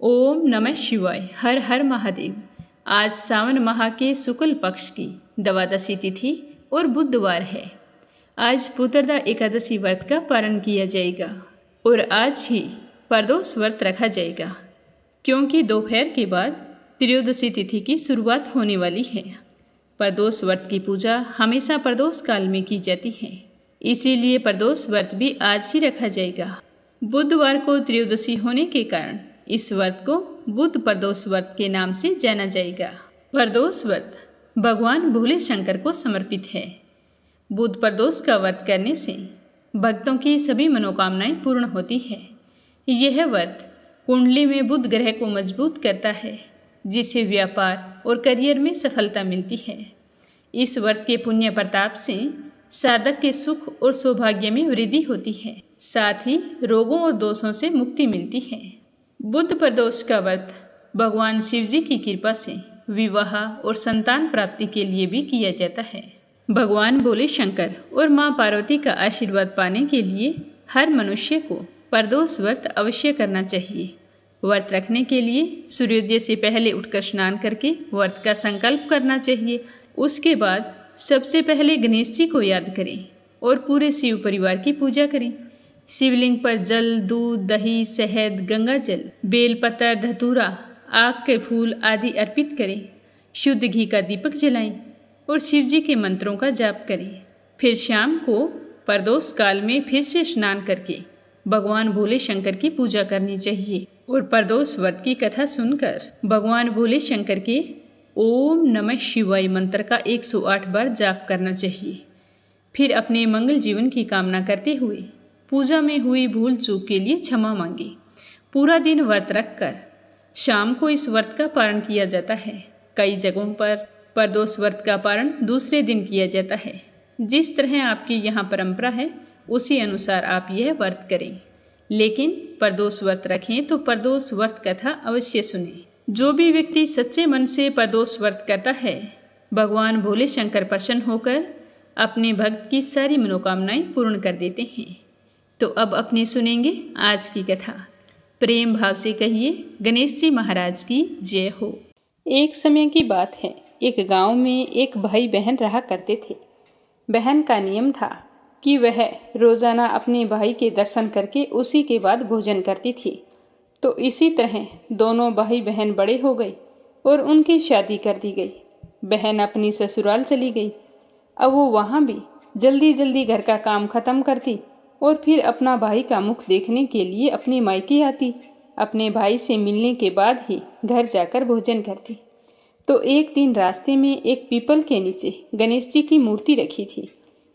ओम नमः शिवाय। हर हर महादेव। आज सावन माह के शुक्ल पक्ष की द्वादशी तिथि और बुधवार है। आज पुत्रदा एकादशी व्रत का पारण किया जाएगा और आज ही प्रदोष व्रत रखा जाएगा, क्योंकि दोपहर के बाद त्रयोदशी तिथि की शुरुआत होने वाली है। प्रदोष व्रत की पूजा हमेशा प्रदोष काल में की जाती है, इसीलिए प्रदोष व्रत भी आज ही रखा जाएगा। बुधवार को त्रयोदशी होने के कारण इस व्रत को बुध प्रदोष व्रत के नाम से जाना जाएगा। प्रदोष व्रत भगवान भोले शंकर को समर्पित है। बुध प्रदोष का व्रत करने से भक्तों की सभी मनोकामनाएं पूर्ण होती है। यह व्रत कुंडली में बुध ग्रह को मजबूत करता है, जिससे व्यापार और करियर में सफलता मिलती है। इस व्रत के पुण्य प्रताप से साधक के सुख और सौभाग्य में वृद्धि होती है, साथ ही रोगों और दोषों से मुक्ति मिलती है। बुध प्रदोष का व्रत भगवान शिव जी की कृपा से विवाह और संतान प्राप्ति के लिए भी किया जाता है। भगवान भोले शंकर और मां पार्वती का आशीर्वाद पाने के लिए हर मनुष्य को प्रदोष व्रत अवश्य करना चाहिए। व्रत रखने के लिए सूर्योदय से पहले उठकर स्नान करके व्रत का संकल्प करना चाहिए। उसके बाद सबसे पहले गणेश जी को याद करें और पूरे शिव परिवार की पूजा करें। शिवलिंग पर जल, दूध, दही, शहद, गंगा जल, बेलपत्र, धतूरा, आक के फूल आदि अर्पित करें। शुद्ध घी का दीपक जलाएं और शिव जी के मंत्रों का जाप करें। फिर शाम को प्रदोष काल में फिर से स्नान करके भगवान भोले शंकर की पूजा करनी चाहिए और प्रदोष व्रत की कथा सुनकर भगवान भोले शंकर के ओम नमः शिवाय मंत्र का 108 बार जाप करना चाहिए। फिर अपने मंगल जीवन की कामना करते हुए पूजा में हुई भूल चूक के लिए क्षमा मांगे। पूरा दिन व्रत रखकर शाम को इस व्रत का पारण किया जाता है। कई जगहों पर प्रदोष व्रत का पारण दूसरे दिन किया जाता है। जिस तरह आपकी यहाँ परंपरा है उसी अनुसार आप यह व्रत करें, लेकिन प्रदोष व्रत रखें तो प्रदोष व्रत कथा अवश्य सुनें। जो भी व्यक्ति सच्चे मन से प्रदोष व्रत करता है, भगवान भोले शंकर प्रसन्न होकर अपने भक्त की सारी मनोकामनाएं पूर्ण कर देते हैं। तो अब अपनी सुनेंगे आज की कथा। प्रेम भाव से कहिए गणेश जी महाराज की जय हो। एक समय की बात है, एक गांव में एक भाई बहन रहा करते थे। बहन का नियम था कि वह रोजाना अपने भाई के दर्शन करके उसी के बाद भोजन करती थी। तो इसी तरह दोनों भाई बहन बड़े हो गए और उनकी शादी कर दी गई। बहन अपनी ससुराल चली गई। अब वो वहाँ भी जल्दी जल्दी घर का काम खत्म करती और फिर अपना भाई का मुख देखने के लिए अपने मायके आती। अपने भाई से मिलने के बाद ही घर जाकर भोजन करती। तो एक दिन रास्ते में एक पीपल के नीचे गणेश जी की मूर्ति रखी थी।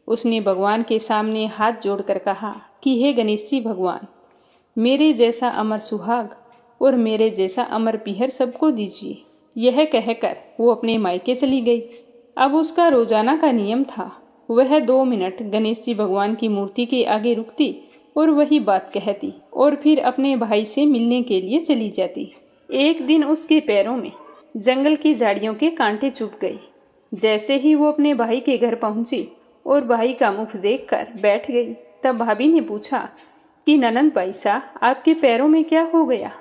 उसने भगवान के सामने हाथ जोड़कर कहा कि हे गणेश जी भगवान, मेरे जैसा अमर सुहाग और मेरे जैसा अमर पीहर सबको दीजिए। यह कहकर वो अपने मायके चली गई। अब उसका रोजाना का नियम था, वह 2 मिनट गणेश जी भगवान की मूर्ति के आगे रुकती और वही बात कहती और फिर अपने भाई से मिलने के लिए चली जाती। एक दिन उसके पैरों में जंगल की झाड़ियों के कांटे चुभ गए। जैसे ही वो अपने भाई के घर पहुंची और भाई का मुख देखकर बैठ गई, तब भाभी ने पूछा कि ननंद भाई साहब, आपके पैरों में क्या हो गया?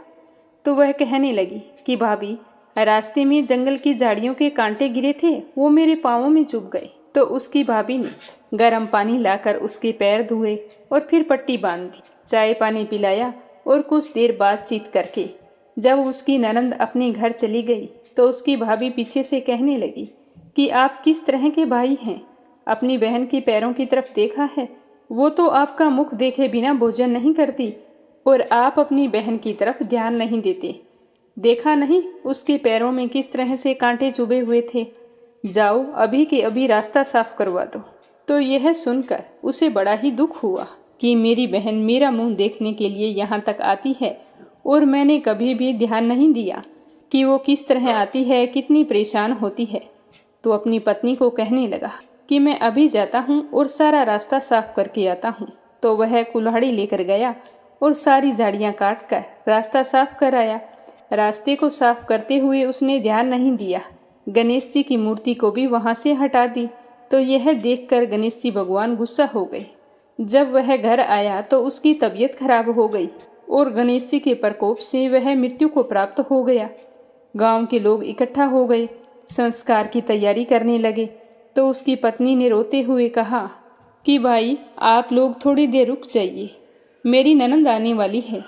तो वह कहने लगी कि भाभी, रास्ते में जंगल की झाड़ियों के कांटे गिरे थे, वो मेरे पाँवों में चुभ गए। तो उसकी भाभी ने गर्म पानी लाकर उसके पैर धोए और फिर पट्टी बांध दी, चाय पानी पिलाया और कुछ देर बातचीत करके जब उसकी ननंद अपने घर चली गई तो उसकी भाभी पीछे से कहने लगी कि आप किस तरह के भाई हैं? अपनी बहन के पैरों की तरफ देखा है? वो तो आपका मुख देखे बिना भोजन नहीं करती और आप अपनी बहन की तरफ ध्यान नहीं देते। देखा नहीं उसके पैरों में किस तरह से कांटे चुभे हुए थे? जाओ अभी के अभी रास्ता साफ करवा दो। तो यह सुनकर उसे बड़ा ही दुख हुआ कि मेरी बहन मेरा मुंह देखने के लिए यहाँ तक आती है और मैंने कभी भी ध्यान नहीं दिया कि वो किस तरह आती है, कितनी परेशान होती है। तो अपनी पत्नी को कहने लगा कि मैं अभी जाता हूँ और सारा रास्ता साफ करके आता हूँ। तो वह कुल्हाड़ी लेकर गया और सारी झाड़ियाँ काट कर रास्ता साफ कराया। रास्ते को साफ करते हुए उसने ध्यान नहीं दिया, गणेश जी की मूर्ति को भी वहाँ से हटा दी। तो यह देखकर गणेश जी भगवान गुस्सा हो गए। जब वह घर आया तो उसकी तबीयत खराब हो गई और गणेश जी के प्रकोप से वह मृत्यु को प्राप्त हो गया। गांव के लोग इकट्ठा हो गए, संस्कार की तैयारी करने लगे। तो उसकी पत्नी ने रोते हुए कहा कि भाई आप लोग थोड़ी देर रुक जाइए, मेरी ननंद आने वाली है,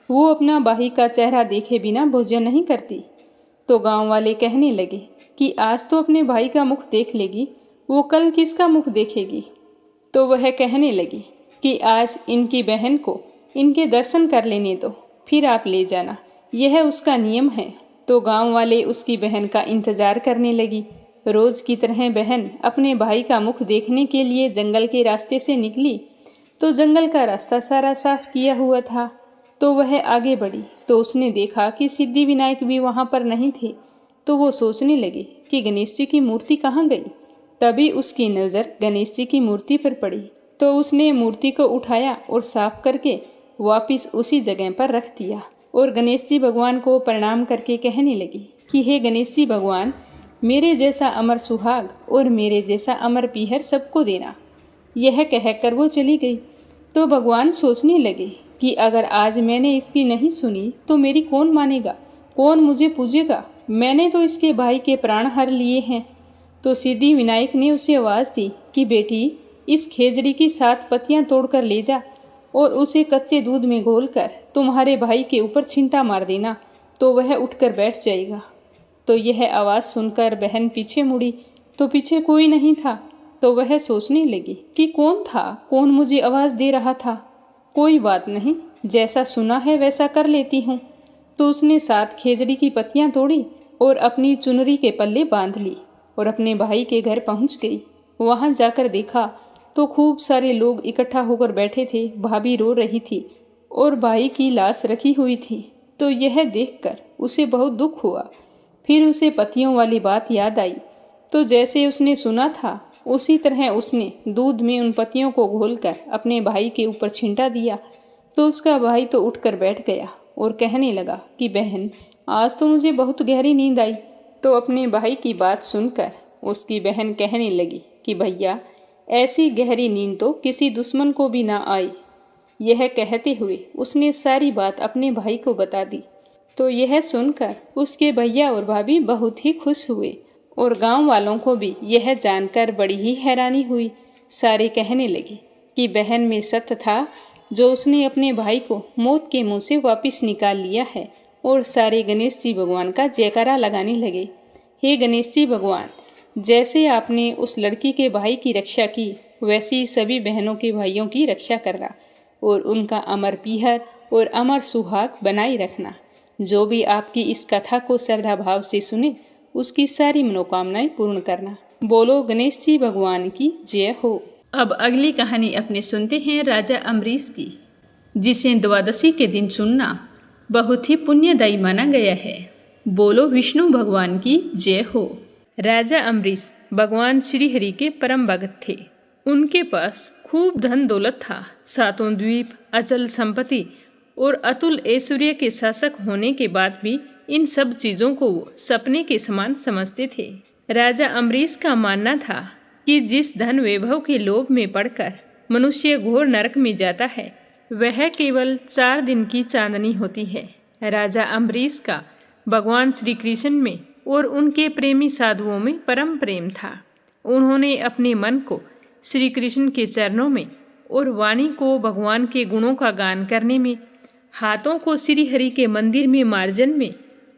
वो अपना भाई का चेहरा देखे बिना भोजन नहीं करती। तो गांव वाले कहने लगे कि आज तो अपने भाई का मुख देख लेगी, वो कल किसका मुख देखेगी। तो वह कहने लगी कि आज इनकी बहन को इनके दर्शन कर लेने दो, फिर आप ले जाना, यह उसका नियम है। तो गांव वाले उसकी बहन का इंतजार करने लगी। रोज की तरह बहन अपने भाई का मुख देखने के लिए जंगल के रास्ते से निकली। तो जंगल का रास्ता सारा साफ किया हुआ था। तो वह आगे बढ़ी तो उसने देखा कि सिद्धि विनायक भी वहाँ पर नहीं थे। तो वो सोचने लगी कि गणेश जी की मूर्ति कहाँ गई। तभी उसकी नज़र गणेश जी की मूर्ति पर पड़ी। तो उसने मूर्ति को उठाया और साफ करके वापस उसी जगह पर रख दिया और गणेश जी भगवान को प्रणाम करके कहने लगी कि हे गणेश जी भगवान, मेरे जैसा अमर सुहाग और मेरे जैसा अमर पीहर सबको देना। यह कहकर वो चली गई। तो भगवान सोचने लगे कि अगर आज मैंने इसकी नहीं सुनी तो मेरी कौन मानेगा, कौन मुझे पूजेगा। मैंने तो इसके भाई के प्राण हर लिए हैं। तो सिद्धि विनायक ने उसे आवाज़ दी कि बेटी, इस खेजड़ी की 7 पत्तियां तोड़कर ले जा और उसे कच्चे दूध में घोलकर तुम्हारे भाई के ऊपर छींटा मार देना, तो वह उठकर बैठ जाएगा। तो यह आवाज़ सुनकर बहन पीछे मुड़ी तो पीछे कोई नहीं था। तो वह सोचने लगी कि कौन था, कौन मुझे आवाज़ दे रहा था। कोई बात नहीं, जैसा सुना है वैसा कर लेती हूँ। तो उसने 7 खेजड़ी की पत्तियाँ तोड़ी और अपनी चुनरी के पल्ले बांध ली और अपने भाई के घर पहुँच गई। वहाँ जाकर देखा तो खूब सारे लोग इकट्ठा होकर बैठे थे। भाभी रो रही थी और भाई की लाश रखी हुई थी। तो यह देखकर उसे बहुत दुख हुआ। फिर उसे पत्तियों वाली बात याद आई। तो जैसे उसने सुना था उसी तरह उसने दूध में उन पत्तियों को घोलकर अपने भाई के ऊपर छींटा दिया। तो उसका भाई तो उठकर बैठ गया और कहने लगा कि बहन, आज तो मुझे बहुत गहरी नींद आई। तो अपने भाई की बात सुनकर उसकी बहन कहने लगी कि भैया, ऐसी गहरी नींद तो किसी दुश्मन को भी ना आई। यह कहते हुए उसने सारी बात अपने भाई को बता दी। तो यह सुनकर उसके भैया और भाभी बहुत ही खुश हुए और गांव वालों को भी यह जानकर बड़ी ही हैरानी हुई। सारे कहने लगे कि बहन में सत्य था जो उसने अपने भाई को मौत के मुंह से वापस निकाल लिया है। और सारे गणेश जी भगवान का जयकारा लगाने लगे। हे गणेश जी भगवान, जैसे आपने उस लड़की के भाई की रक्षा की, वैसे ही सभी बहनों के भाइयों की रक्षा करना और उनका अमर पीहर और अमर सुहाग बनाए रखना। जो भी आपकी इस कथा को श्रद्धा भाव से सुने, उसकी सारी मनोकामनाएं पूर्ण करना। बोलो गणेश जी भगवान की जय हो। अब अगली कहानी अपने सुनते हैं राजा अम्बरीश की, जिसे द्वादशी के दिन सुनना बहुत ही पुण्यदायी माना गया है। बोलो विष्णु भगवान की जय हो। राजा अम्बरीश भगवान श्री हरि के परम भगत थे। उनके पास खूब धन दौलत था। 7 द्वीप, अचल संपत्ति और अतुल ऐश्वर्य के शासक होने के बाद भी इन सब चीज़ों को वो सपने के समान समझते थे। राजा अम्बरीश का मानना था कि जिस धन वैभव के लोभ में पड़कर मनुष्य घोर नरक में जाता है, वह केवल 4 दिन की चांदनी होती है। राजा अम्बरीश का भगवान श्री कृष्ण में और उनके प्रेमी साधुओं में परम प्रेम था। उन्होंने अपने मन को श्री कृष्ण के चरणों में और वाणी को भगवान के गुणों का गान करने में, हाथों को श्री हरि के मंदिर में मार्जन में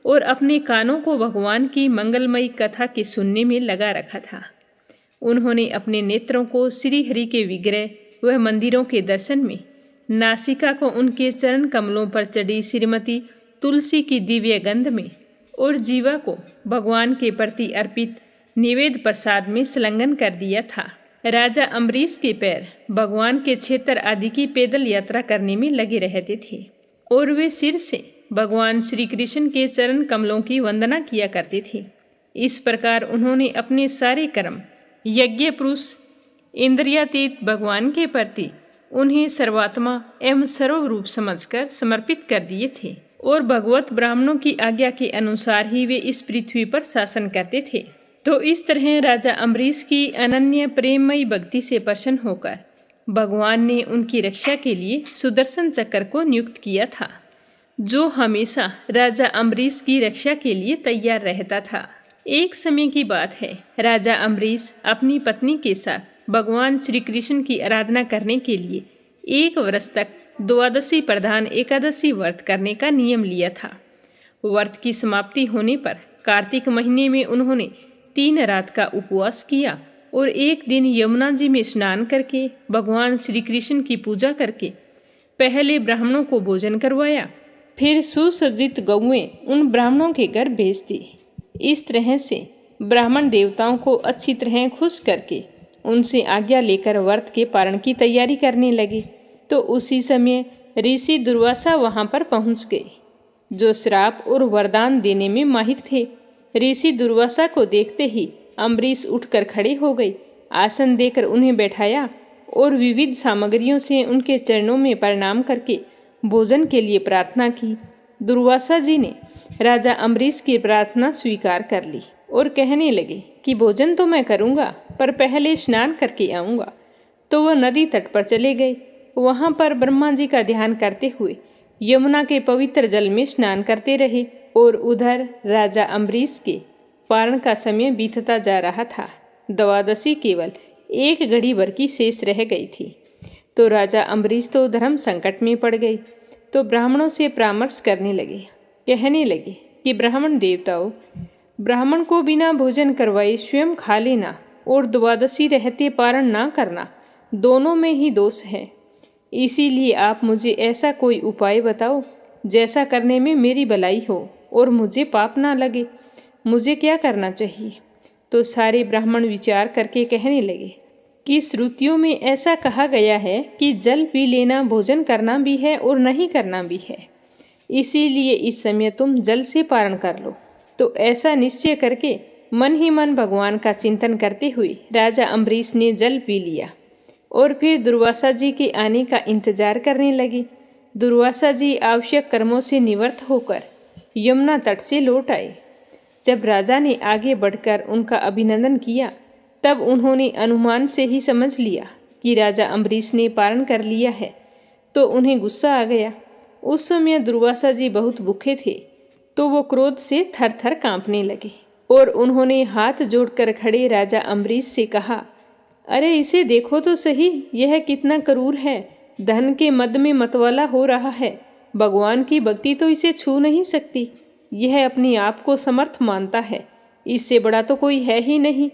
और अपने कानों को भगवान की मंगलमयी कथा के सुनने में लगा रखा था। उन्होंने अपने नेत्रों को श्री हरि के विग्रह व मंदिरों के दर्शन में, नासिका को उनके चरण कमलों पर चढ़ी श्रीमती तुलसी की दिव्य गंध में और जीवा को भगवान के प्रति अर्पित निवेद प्रसाद में संलग्न कर दिया था। राजा अम्बरीश के पैर भगवान के क्षेत्र आदि की पैदल यात्रा करने में लगे रहते थे और वे सिर से भगवान श्री कृष्ण के चरण कमलों की वंदना किया करते थे। इस प्रकार उन्होंने अपने सारे कर्म यज्ञ पुरुष इंद्रियातीत भगवान के प्रति उन्हें सर्वात्मा एवं सर्वरूप समझकर समर्पित कर दिए थे और भगवत ब्राह्मणों की आज्ञा के अनुसार ही वे इस पृथ्वी पर शासन करते थे। तो इस तरह राजा अम्बरीश की अनन्य प्रेममयी भक्ति से प्रसन्न होकर भगवान ने उनकी रक्षा के लिए सुदर्शन चक्र को नियुक्त किया था, जो हमेशा राजा अम्बरीश की रक्षा के लिए तैयार रहता था। एक समय की बात है, राजा अम्बरीश अपनी पत्नी के साथ भगवान श्री कृष्ण की आराधना करने के लिए 1 वर्ष तक द्वादशी प्रधान एकादशी व्रत करने का नियम लिया था। व्रत की समाप्ति होने पर कार्तिक महीने में उन्होंने 3 रात का उपवास किया और एक दिन यमुना जी में स्नान करके भगवान श्री कृष्ण की पूजा करके पहले ब्राह्मणों को भोजन करवाया, फिर सुसज्जित गौएं उन ब्राह्मणों के घर भेज दी। इस तरह से ब्राह्मण देवताओं को अच्छी तरह खुश करके उनसे आज्ञा लेकर व्रत के पारण की तैयारी करने लगे। तो उसी समय ऋषि दुर्वासा वहां पर पहुंच गए, जो श्राप और वरदान देने में माहिर थे। ऋषि दुर्वासा को देखते ही अम्बरीश उठकर खड़े हो गए, आसन देकर उन्हें बैठाया और विविध सामग्रियों से उनके चरणों में प्रणाम करके भोजन के लिए प्रार्थना की। दुर्वासा जी ने राजा अम्बरीश की प्रार्थना स्वीकार कर ली और कहने लगे कि भोजन तो मैं करूँगा, पर पहले स्नान करके आऊँगा। तो वह नदी तट पर चले गए। वहाँ पर ब्रह्मा जी का ध्यान करते हुए यमुना के पवित्र जल में स्नान करते रहे और उधर राजा अम्बरीश के पारण का समय बीतता जा रहा था। द्वादशी केवल 1 घड़ी भर की शेष रह गई थी। तो राजा अम्बरीश तो धर्म संकट में पड़ गए। तो ब्राह्मणों से परामर्श करने लगे, कहने लगे कि ब्राह्मण देवताओं, ब्राह्मण को बिना भोजन करवाए स्वयं खा लेना और द्वादशी रहते पारण ना करना, दोनों में ही दोष है। इसीलिए आप मुझे ऐसा कोई उपाय बताओ जैसा करने में मेरी भलाई हो और मुझे पाप ना लगे। मुझे क्या करना चाहिए? तो सारे ब्राह्मण विचार करके कहने लगे कि श्रुतियों में ऐसा कहा गया है कि जल पी लेना भोजन करना भी है और नहीं करना भी है, इसीलिए इस समय तुम जल से पारण कर लो। तो ऐसा निश्चय करके मन ही मन भगवान का चिंतन करते हुए राजा अम्बरीश ने जल पी लिया और फिर दुर्वासा जी के आने का इंतजार करने लगे। दुर्वासा जी आवश्यक कर्मों से निवृत्त होकर यमुना तट से लौट आए। जब राजा ने आगे बढ़कर उनका अभिनंदन किया, तब उन्होंने अनुमान से ही समझ लिया कि राजा अम्बरीश ने पारण कर लिया है। तो उन्हें गुस्सा आ गया। उस समय दुर्वासा जी बहुत भूखे थे, तो वो क्रोध से थर थर कांपने लगे और उन्होंने हाथ जोड़कर खड़े राजा अम्बरीश से कहा, अरे इसे देखो तो सही, यह कितना क्रूर है, धन के मद में मतवाला हो रहा है। भगवान की भक्ति तो इसे छू नहीं सकती। यह अपने आप को समर्थ मानता है, इससे बड़ा तो कोई है ही नहीं।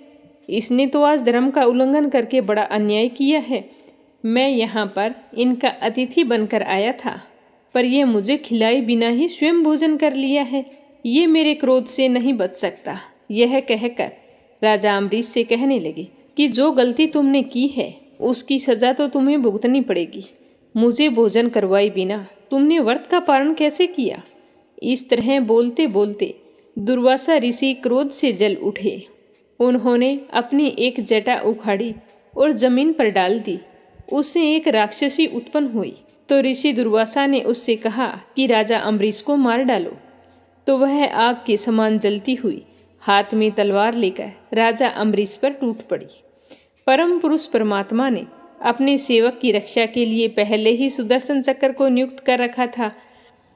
इसने तो आज धर्म का उल्लंघन करके बड़ा अन्याय किया है। मैं यहाँ पर इनका अतिथि बनकर आया था, पर यह मुझे खिलाए बिना ही स्वयं भोजन कर लिया है। ये मेरे क्रोध से नहीं बच सकता। यह कहकर राजा अम्बरीश से कहने लगे कि जो गलती तुमने की है उसकी सजा तो तुम्हें भुगतनी पड़ेगी। मुझे भोजन करवाए बिना तुमने व्रत का पारण कैसे किया? इस तरह बोलते बोलते दुर्वासा ऋषि क्रोध से जल उठे। उन्होंने अपनी एक जटा उखाड़ी और जमीन पर डाल दी। उससे एक राक्षसी उत्पन्न हुई। तो ऋषि दुर्वासा ने उससे कहा कि राजा अम्बरीश को मार डालो। तो वह आग के समान जलती हुई हाथ में तलवार लेकर राजा अम्बरीश पर टूट पड़ी। परम पुरुष परमात्मा ने अपने सेवक की रक्षा के लिए पहले ही सुदर्शन चक्र को नियुक्त कर रखा था।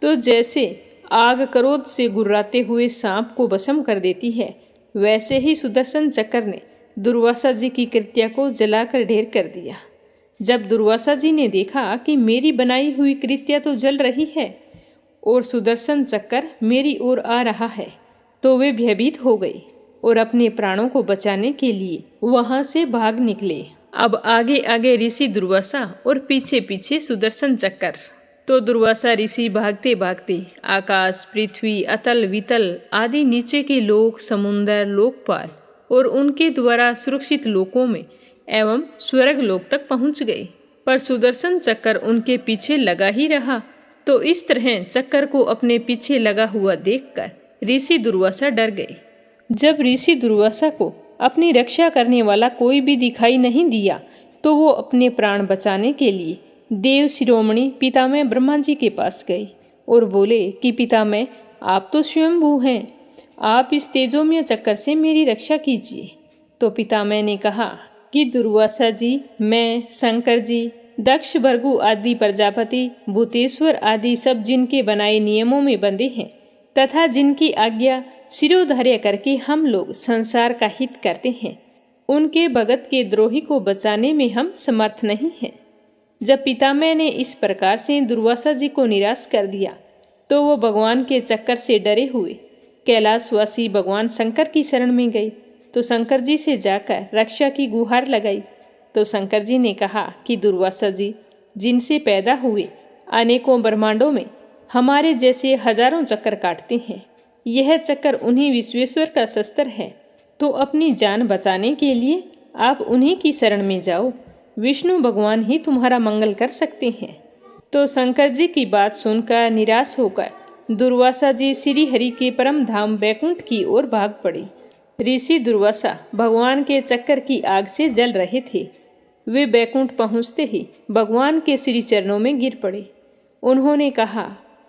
तो जैसे आग क्रोध से गुर्राते हुए सांप को भस्म कर देती है, वैसे ही सुदर्शन चक्र ने दुर्वासा जी की कृत्या को जलाकर ढेर कर दिया। जब दुर्वासा जी ने देखा कि मेरी बनाई हुई कृत्या तो जल रही है और सुदर्शन चक्र मेरी ओर आ रहा है, तो वे भयभीत हो गए और अपने प्राणों को बचाने के लिए वहां से भाग निकले। अब आगे आगे ऋषि दुर्वासा और पीछे पीछे सुदर्शन चक्र। तो दुर्वासा ऋषि भागते भागते आकाश, पृथ्वी, अतल वितल आदि नीचे के लोक, समुंदर, लोकपाल और उनके द्वारा सुरक्षित लोकों में एवं स्वर्ग लोक तक पहुंच गए। पर सुदर्शन चक्र उनके पीछे लगा ही रहा। तो इस तरह चक्र को अपने पीछे लगा हुआ देखकर ऋषि दुर्वासा डर गए। जब ऋषि दुर्वासा को अपनी रक्षा करने वाला कोई भी दिखाई नहीं दिया, तो वो अपने प्राण बचाने के लिए देव शिरोमणि पितामह ब्रह्मा जी के पास गए और बोले कि पितामह, आप तो स्वयंभू हैं, आप इस तेजोमय चक्कर से मेरी रक्षा कीजिए। तो पितामह ने कहा कि दुर्वासा जी, मैं, शंकर जी, दक्ष, भृगु आदि प्रजापति, भूतेश्वर आदि सब जिनके बनाए नियमों में बंधे हैं तथा जिनकी आज्ञा शिरोधार्य करके हम लोग संसार का हित करते हैं, उनके भगत के द्रोही को बचाने में हम समर्थ नहीं हैं। जब पितामह ने इस प्रकार से दुर्वासा जी को निराश कर दिया तो वो भगवान के चक्कर से डरे हुए कैलाशवासी भगवान शंकर की शरण में गए। तो शंकर जी से जाकर रक्षा की गुहार लगाई। तो शंकर जी ने कहा कि दुर्वासा जी, जिनसे पैदा हुए अनेकों ब्रह्मांडों में हमारे जैसे हजारों चक्कर काटते हैं, यह चक्कर उन्हीं विश्वेश्वर का शस्त्र है। तो अपनी जान बचाने के लिए आप उन्हीं की शरण में जाओ, विष्णु भगवान ही तुम्हारा मंगल कर सकते हैं। तो शंकर जी की बात सुनकर निराश होकर दुर्वासा जी श्री हरि के परम धाम बैकुंठ की ओर भाग पड़े। ऋषि दुर्वासा भगवान के चक्कर की आग से जल रहे थे। वे बैकुंठ पहुँचते ही भगवान के श्री चरणों में गिर पड़े। उन्होंने कहा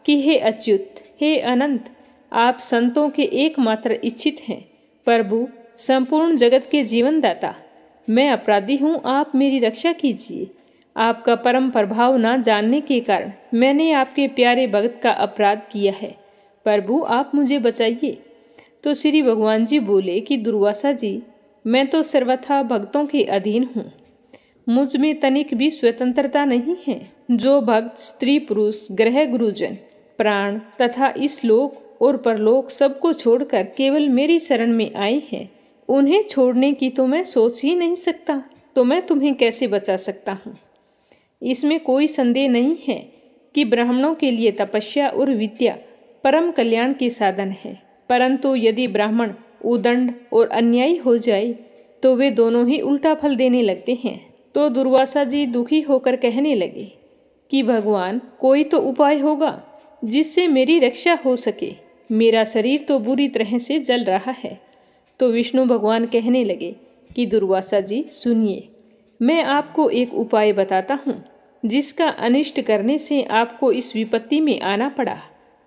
कि हे अच्युत, हे अनंत, आप संतों के एकमात्र इच्छित हैं। प्रभु, संपूर्ण जगत के जीवनदाता, मैं अपराधी हूँ, आप मेरी रक्षा कीजिए। आपका परम प्रभाव न जानने के कारण मैंने आपके प्यारे भक्त का अपराध किया है। प्रभु, आप मुझे बचाइए। तो श्री भगवान जी बोले कि दुर्वासा जी, मैं तो सर्वथा भक्तों के अधीन हूँ, मुझ में तनिक भी स्वतंत्रता नहीं है। जो भक्त स्त्री पुरुष, ग्रह गुरुजन, प्राण तथा इस लोक और परलोक सबको छोड़कर केवल मेरी शरण में आए हैं, उन्हें छोड़ने की तो मैं सोच ही नहीं सकता। तो मैं तुम्हें कैसे बचा सकता हूँ? इसमें कोई संदेह नहीं है कि ब्राह्मणों के लिए तपस्या और विद्या परम कल्याण के साधन है, परंतु यदि ब्राह्मण उदंड और अन्यायी हो जाए तो वे दोनों ही उल्टा फल देने लगते हैं। तो दुर्वासा जी दुखी होकर कहने लगे कि भगवान, कोई तो उपाय होगा जिससे मेरी रक्षा हो सके। मेरा शरीर तो बुरी तरह से जल रहा है। तो विष्णु भगवान कहने लगे कि दुर्वासा जी सुनिए, मैं आपको एक उपाय बताता हूँ जिसका अनिष्ट करने से आपको इस विपत्ति में आना पड़ा।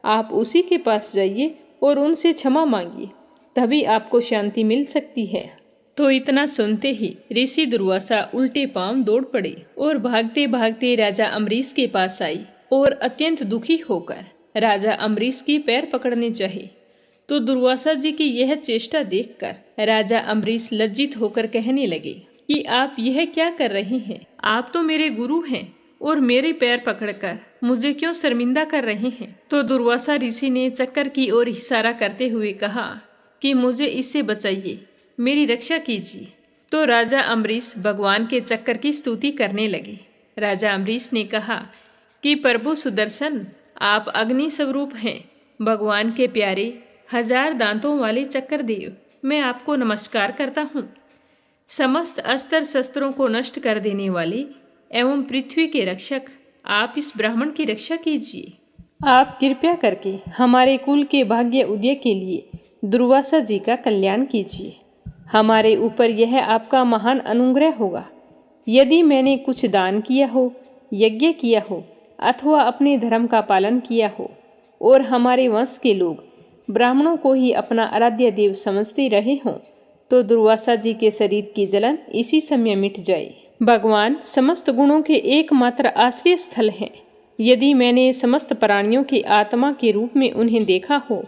आप उसी के पास जाइए और उनसे क्षमा मांगिए, तभी आपको शांति मिल सकती है। तो इतना सुनते ही ऋषि दुर्वासा उल्टे पांव दौड़ पड़े और भागते भागते राजा अम्बरीश के पास आई और अत्यंत दुखी होकर राजा अम्बरीश की पैर पकड़ने चाहे। तो दुर्वासा जी की यह चेष्टा देखकर राजा अम्बरीश लज्जित होकर कहने लगे कि आप यह क्या कर रहे हैं? आप तो मेरे गुरु हैं और मेरे पैर पकड़कर मुझे क्यों शर्मिंदा कर रहे हैं? तो दुर्वासा ऋषि ने चक्कर की ओर इशारा करते हुए कहा कि मुझे इससे बचाइए, मेरी रक्षा कीजिए। तो राजा अम्बरीश भगवान के चक्कर की स्तुति करने लगे। राजा अम्बरीश ने कहा कि प्रभु सुदर्शन, आप अग्नि स्वरूप हैं, भगवान के प्यारे 1000 दांतों वाले चक्कर देव, मैं आपको नमस्कार करता हूँ। समस्त अस्त्र शस्त्रों को नष्ट कर देने वाले एवं पृथ्वी के रक्षक, आप इस ब्राह्मण की रक्षा कीजिए। आप कृपया करके हमारे कुल के भाग्य उदय के लिए दुर्वासा जी का कल्याण कीजिए। हमारे ऊपर यह आपका महान अनुग्रह होगा। यदि मैंने कुछ दान किया हो, यज्ञ किया हो अथवा अपने धर्म का पालन किया हो और हमारे वंश के लोग ब्राह्मणों को ही अपना आराध्य देव समझते रहे हों, तो दुर्वासा जी के शरीर की जलन इसी समय मिट जाए। भगवान समस्त गुणों के एकमात्र आश्रय स्थल हैं। यदि मैंने समस्त प्राणियों की आत्मा के रूप में उन्हें देखा हो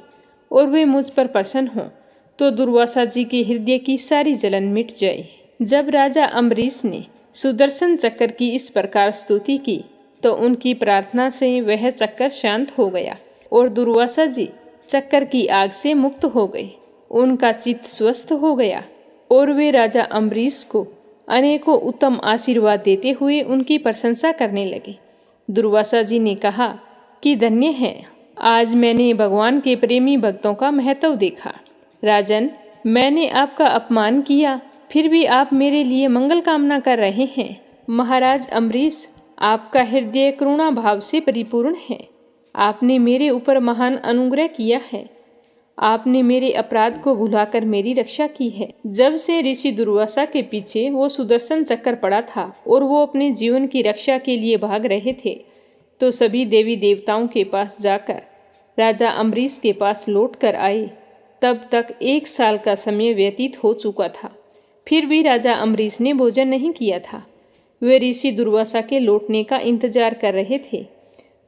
और वे मुझ पर प्रसन्न हों, तो दुर्वासा जी के हृदय की सारी जलन मिट जाए। जब राजा अम्बरीश ने सुदर्शन चक्कर की इस प्रकार स्तुति की तो उनकी प्रार्थना से वह चक्कर शांत हो गया और दुर्वासा जी चक्कर की आग से मुक्त हो गए। उनका चित्त स्वस्थ हो गया और वे राजा अम्बरीश को अनेकों उत्तम आशीर्वाद देते हुए उनकी प्रशंसा करने लगे। दुर्वासा जी ने कहा कि धन्य है, आज मैंने भगवान के प्रेमी भक्तों का महत्व देखा। राजन, मैंने आपका अपमान किया, फिर भी आप मेरे लिए मंगल कामना कर रहे हैं। महाराज अम्बरीश, आपका हृदय करुणा भाव से परिपूर्ण है। आपने मेरे ऊपर महान अनुग्रह किया है। आपने मेरे अपराध को भुलाकर मेरी रक्षा की है। जब से ऋषि दुर्वासा के पीछे वो सुदर्शन चक्कर पड़ा था और वो अपने जीवन की रक्षा के लिए भाग रहे थे, तो सभी देवी देवताओं के पास जाकर राजा अम्बरीश के पास लौट कर आए। तब तक 1 साल का समय व्यतीत हो चुका था। फिर भी राजा अम्बरीश ने भोजन नहीं किया था। वे ऋषि दुर्वासा के लौटने का इंतजार कर रहे थे।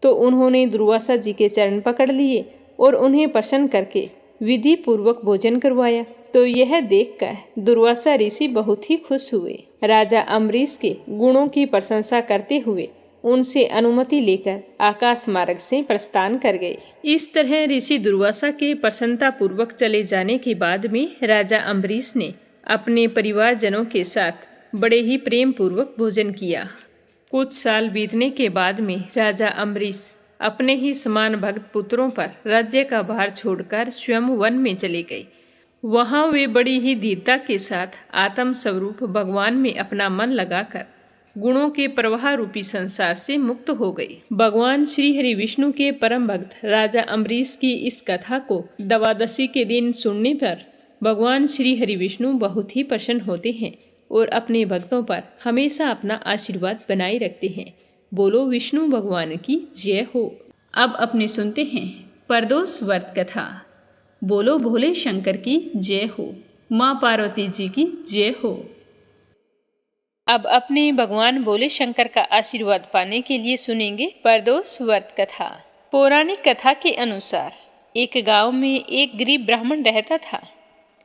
तो उन्होंने दुर्वासा जी के चरण पकड़ लिए और उन्हें प्रसन्न करके विधि पूर्वक भोजन करवाया। तो यह देखकर दुर्वासा ऋषि बहुत ही खुश हुए। राजा अम्बरीश के गुणों की प्रशंसा करते हुए उनसे अनुमति लेकर आकाश मार्ग से प्रस्थान कर गए। इस तरह ऋषि दुर्वासा के प्रसन्नता पूर्वक चले जाने के बाद में राजा अम्बरीश ने अपने परिवारजनों के साथ बड़े ही प्रेम पूर्वक भोजन किया। कुछ साल बीतने के बाद में राजा अम्बरीश अपने ही समान भक्त पुत्रों पर राज्य का भार छोड़कर स्वयं वन में चले गए। वहाँ वे बड़ी ही धीरता के साथ आत्म स्वरूप भगवान में अपना मन लगाकर गुणों के प्रवाह रूपी संसार से मुक्त हो गए। भगवान श्री हरि विष्णु के परम भक्त राजा अम्बरीश की इस कथा को द्वादशी के दिन सुनने पर भगवान श्री हरि विष्णु बहुत ही प्रसन्न होते हैं और अपने भक्तों पर हमेशा अपना आशीर्वाद बनाए रखते हैं। बोलो विष्णु भगवान की जय हो। अब अपने सुनते हैं प्रदोष व्रत कथा। बोलो भोले शंकर की जय हो, माँ पार्वती जी की जय हो। अब अपने भगवान भोले शंकर का आशीर्वाद पाने के लिए सुनेंगे प्रदोष व्रत कथा। पौराणिक कथा के अनुसार एक गांव में एक गरीब ब्राह्मण रहता था।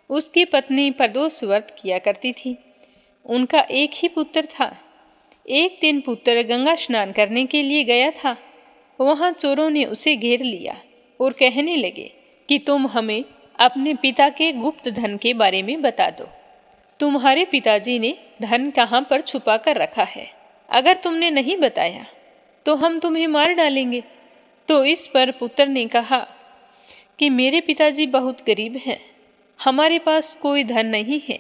उसकी पत्नी प्रदोष व्रत किया करती थी। उनका एक ही पुत्र था। एक दिन पुत्र गंगा स्नान करने के लिए गया था। वहाँ चोरों ने उसे घेर लिया और कहने लगे कि तुम हमें अपने पिता के गुप्त धन के बारे में बता दो। तुम्हारे पिताजी ने धन कहाँ पर छुपा कर रखा है। अगर तुमने नहीं बताया तो हम तुम्हें मार डालेंगे। तो इस पर पुत्र ने कहा कि मेरे पिताजी बहुत गरीब हैं, हमारे पास कोई धन नहीं है।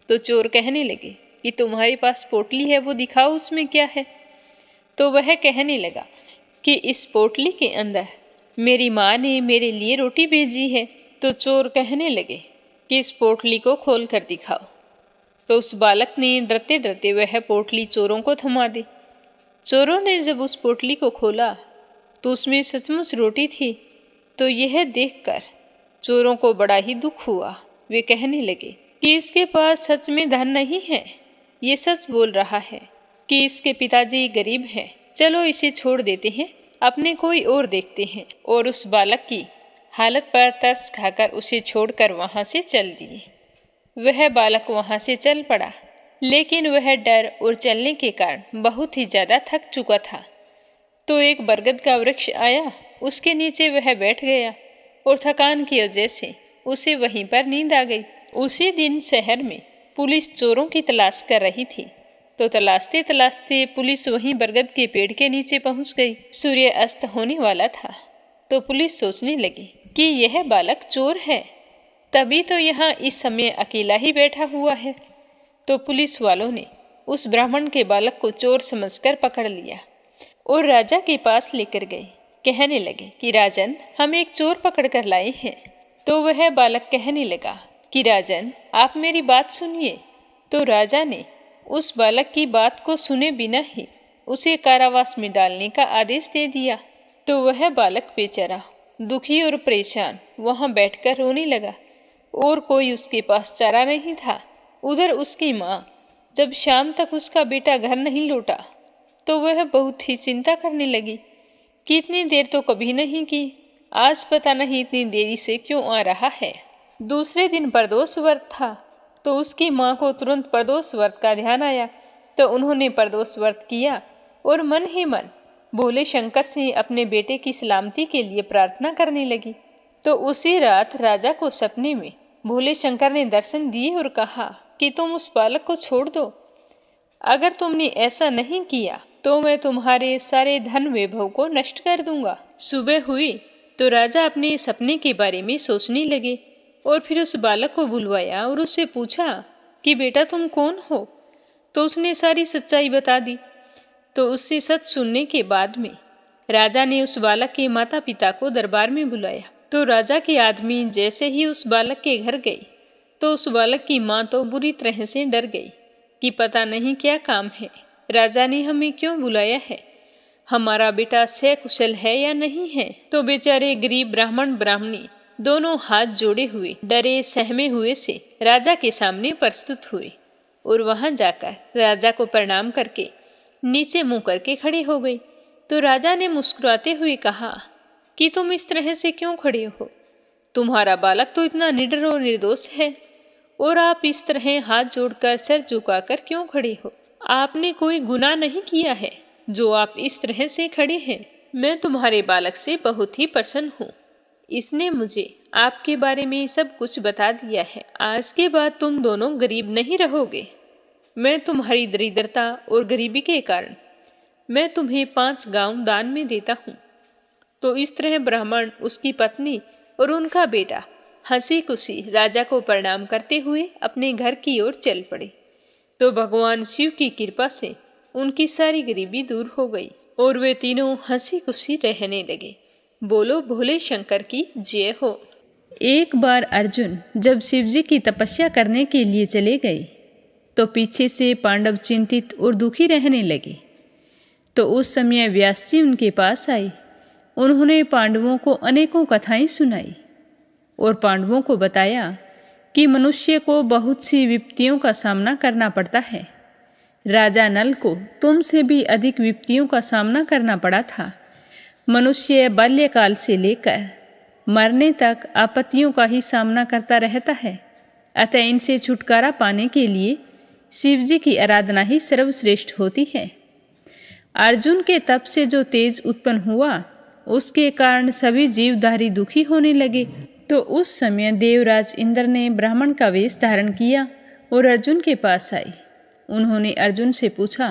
तो चोर कहने लगे कि तुम्हारे पास पोटली है, वो दिखाओ उसमें क्या है। तो वह कहने लगा कि इस पोटली के अंदर मेरी माँ ने मेरे लिए रोटी भेजी है। तो चोर कहने लगे कि इस पोटली को खोल कर दिखाओ। तो उस बालक ने डरते डरते वह पोटली चोरों को थमा दी। चोरों ने जब उस पोटली को खोला तो उसमें सचमुच रोटी थी। तो यह देखकर चोरों को बड़ा ही दुख हुआ। वे कहने लगे कि इसके पास सच में धन नहीं है, ये सच बोल रहा है कि इसके पिताजी गरीब हैं। चलो इसे छोड़ देते हैं, अपने कोई और देखते हैं। और उस बालक की हालत पर तरस खाकर उसे छोड़कर वहाँ से चल दिए। वह बालक वहाँ से चल पड़ा, लेकिन वह डर और चलने के कारण बहुत ही ज़्यादा थक चुका था। तो एक बरगद का वृक्ष आया, उसके नीचे वह बैठ गया और थकान की वजह से उसे वहीं पर नींद आ गई। उसी दिन शहर में पुलिस चोरों की तलाश कर रही थी। तो तलाशते तलाशते पुलिस वहीं बरगद के पेड़ के नीचे पहुंच गई। सूर्य अस्त होने वाला था। तो पुलिस सोचने लगी कि यह बालक चोर है, तभी तो यहाँ इस समय अकेला ही बैठा हुआ है। तो पुलिस वालों ने उस ब्राह्मण के बालक को चोर समझकर पकड़ लिया और राजा के पास लेकर गए। कहने लगे कि राजन, हम एक चोर पकड़ कर लाए हैं। तो वह बालक कहने लगा कि राजन, आप मेरी बात सुनिए। तो राजा ने उस बालक की बात को सुने बिना ही उसे कारावास में डालने का आदेश दे दिया। तो वह बालक बेचारा दुखी और परेशान वहाँ बैठकर रोने लगा और कोई उसके पास चारा नहीं था। उधर उसकी माँ जब शाम तक उसका बेटा घर नहीं लौटा तो वह बहुत ही चिंता करने लगी कि इतनी देर तो कभी नहीं की, आज पता नहीं इतनी देरी से क्यों आ रहा है। दूसरे दिन प्रदोष व्रत था। तो उसकी माँ को तुरंत प्रदोष व्रत का ध्यान आया। तो उन्होंने प्रदोष व्रत किया और मन ही मन भोले शंकर से अपने बेटे की सलामती के लिए प्रार्थना करने लगी। तो उसी रात राजा को सपने में भोले शंकर ने दर्शन दिए और कहा कि तुम उस बालक को छोड़ दो। अगर तुमने ऐसा नहीं किया तो मैं तुम्हारे सारे धन वैभव को नष्ट कर दूंगा। सुबह हुई तो राजा अपने सपने के बारे में सोचने लगे और फिर उस बालक को बुलवाया और उससे पूछा कि बेटा तुम कौन हो। तो उसने सारी सच्चाई बता दी। तो उससे सच सुनने के बाद में राजा ने उस बालक के माता पिता को दरबार में बुलाया। तो राजा के आदमी जैसे ही उस बालक के घर गए तो उस बालक की माँ तो बुरी तरह से डर गई कि पता नहीं क्या काम है, राजा ने हमें क्यों बुलाया है, हमारा बेटा सकुशल है या नहीं है। तो बेचारे गरीब ब्राह्मण ब्राह्मणी दोनों हाथ जोड़े हुए डरे सहमे हुए से राजा के सामने प्रस्तुत हुए और वहां जाकर राजा को प्रणाम करके नीचे मुंह करके खड़े हो गए। तो राजा ने मुस्कुराते हुए कहा कि तुम इस तरह से क्यों खड़े हो? तुम्हारा बालक तो इतना निडर और निर्दोष है और आप इस तरह हाथ जोड़कर सर झुकाकर क्यों खड़े हो? आपने कोई गुनाह नहीं किया है जो आप इस तरह से खड़े हैं। मैं तुम्हारे बालक से बहुत ही प्रसन्न हूँ। इसने मुझे आपके बारे में सब कुछ बता दिया है। आज के बाद तुम दोनों गरीब नहीं रहोगे। मैं तुम्हारी दरिद्रता और गरीबी के कारण मैं तुम्हें 5 गांव दान में देता हूँ। तो इस तरह ब्राह्मण, उसकी पत्नी और उनका बेटा हंसी खुशी राजा को प्रणाम करते हुए अपने घर की ओर चल पड़े। तो भगवान शिव की कृपा से उनकी सारी गरीबी दूर हो गई और वे तीनों हंसी खुशी रहने लगे। बोलो भोले शंकर की जय हो। एक बार अर्जुन जब शिवजी की तपस्या करने के लिए चले गए तो पीछे से पांडव चिंतित और दुखी रहने लगे। तो उस समय व्यास जी उनके पास आए। उन्होंने पांडवों को अनेकों कथाएं सुनाई और पांडवों को बताया कि मनुष्य को बहुत सी विपत्तियों का सामना करना पड़ता है। राजा नल को तुमसे भी अधिक विपत्तियों का सामना करना पड़ा था। मनुष्य बाल्यकाल से लेकर मरने तक आपत्तियों का ही सामना करता रहता है। अतः इनसे छुटकारा पाने के लिए शिवजी की आराधना ही सर्वश्रेष्ठ होती है। अर्जुन के तप से जो तेज उत्पन्न हुआ उसके कारण सभी जीवधारी दुखी होने लगे। तो उस समय देवराज इंद्र ने ब्राह्मण का वेश धारण किया और अर्जुन के पास आए। उन्होंने अर्जुन से पूछा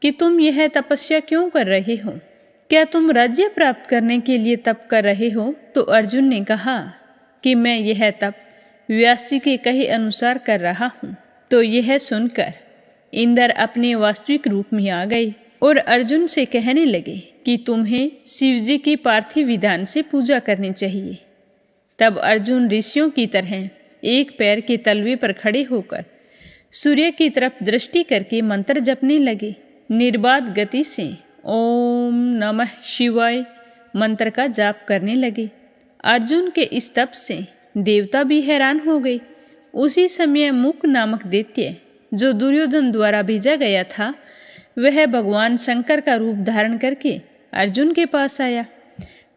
कि तुम यह तपस्या क्यों कर रहे हो? क्या तुम राज्य प्राप्त करने के लिए तप कर रहे हो? तो अर्जुन ने कहा कि मैं यह तप व्यास जी के कहे अनुसार कर रहा हूँ। तो यह सुनकर इंद्र अपने वास्तविक रूप में आ गए और अर्जुन से कहने लगे कि तुम्हें शिवजी की पार्थिव विधान से पूजा करनी चाहिए। तब अर्जुन ऋषियों की तरह एक पैर के तलवे पर खड़े होकर सूर्य की तरफ दृष्टि करके मंत्र जपने लगे। निर्बाध गति से ओम नमः शिवाय मंत्र का जाप करने लगे। अर्जुन के इस तप से देवता भी हैरान हो गए। उसी समय मुक नामक दैत्य जो दुर्योधन द्वारा भेजा गया था वह भगवान शंकर का रूप धारण करके अर्जुन के पास आया।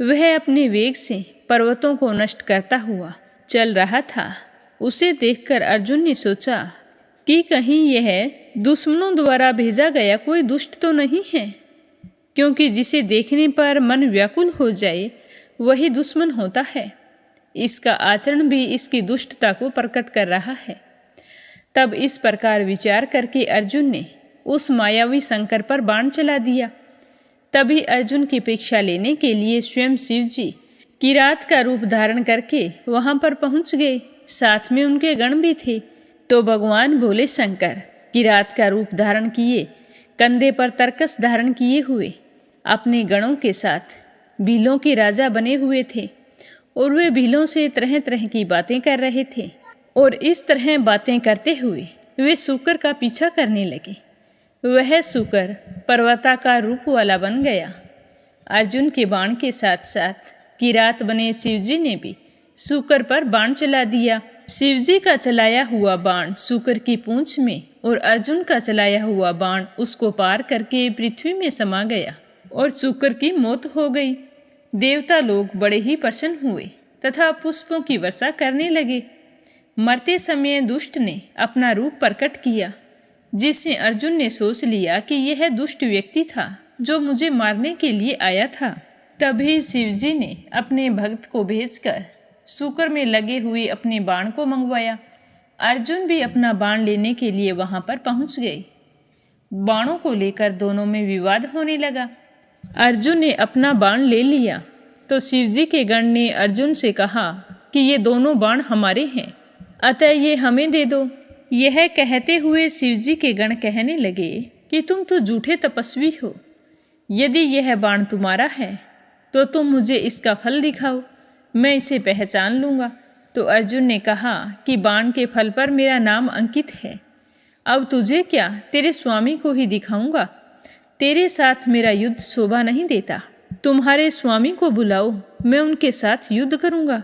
वह अपने वेग से पर्वतों को नष्ट करता हुआ चल रहा था। उसे देखकर अर्जुन ने सोचा कि कहीं यह दुश्मनों द्वारा भेजा गया कोई दुष्ट तो नहीं है, क्योंकि जिसे देखने पर मन व्याकुल हो जाए वही दुश्मन होता है। इसका आचरण भी इसकी दुष्टता को प्रकट कर रहा है। तब इस प्रकार विचार करके अर्जुन ने उस मायावी शंकर पर बाण चला दिया। तभी अर्जुन की परीक्षा लेने के लिए स्वयं शिवजी किरात का रूप धारण करके वहां पर पहुंच गए। साथ में उनके गण भी थे। तो भगवान भोले शंकर किरात का रूप धारण किए, कंधे पर तरकस धारण किए हुए अपने गणों के साथ भीलों के राजा बने हुए थे और वे भीलों से तरह तरह की बातें कर रहे थे। और इस तरह बातें करते हुए वे सूकर का पीछा करने लगे। वह सूकर पर्वताकार रूप वाला बन गया। अर्जुन के बाण के साथ साथ किरात बने शिवजी ने भी सूकर पर बाण चला दिया। शिवजी का चलाया हुआ बाण सूकर की पूंछ में और अर्जुन का चलाया हुआ बाण उसको पार करके पृथ्वी में समा गया और सूकर की मौत हो गई। देवता लोग बड़े ही प्रसन्न हुए तथा पुष्पों की वर्षा करने लगे। मरते समय दुष्ट ने अपना रूप प्रकट किया, जिससे अर्जुन ने सोच लिया कि यह दुष्ट व्यक्ति था जो मुझे मारने के लिए आया था। तभी शिवजी ने अपने भक्त को भेजकर सूकर में लगे हुए अपने बाण को मंगवाया। अर्जुन भी अपना बाण लेने के लिए वहां पर पहुंच गए। बाणों को लेकर दोनों में विवाद होने लगा। अर्जुन ने अपना बाण ले लिया तो शिवजी के गण ने अर्जुन से कहा कि ये दोनों बाण हमारे हैं, अतः ये हमें दे दो। यह कहते हुए शिवजी के गण कहने लगे कि तुम तो झूठे तपस्वी हो। यदि यह बाण तुम्हारा है तो तुम मुझे इसका फल दिखाओ, मैं इसे पहचान लूँगा। तो अर्जुन ने कहा कि बाण के फल पर मेरा नाम अंकित है। अब तुझे क्या, तेरे स्वामी को ही दिखाऊंगा। तेरे साथ मेरा युद्ध शोभा नहीं देता। तुम्हारे स्वामी को बुलाओ, मैं उनके साथ युद्ध करूंगा।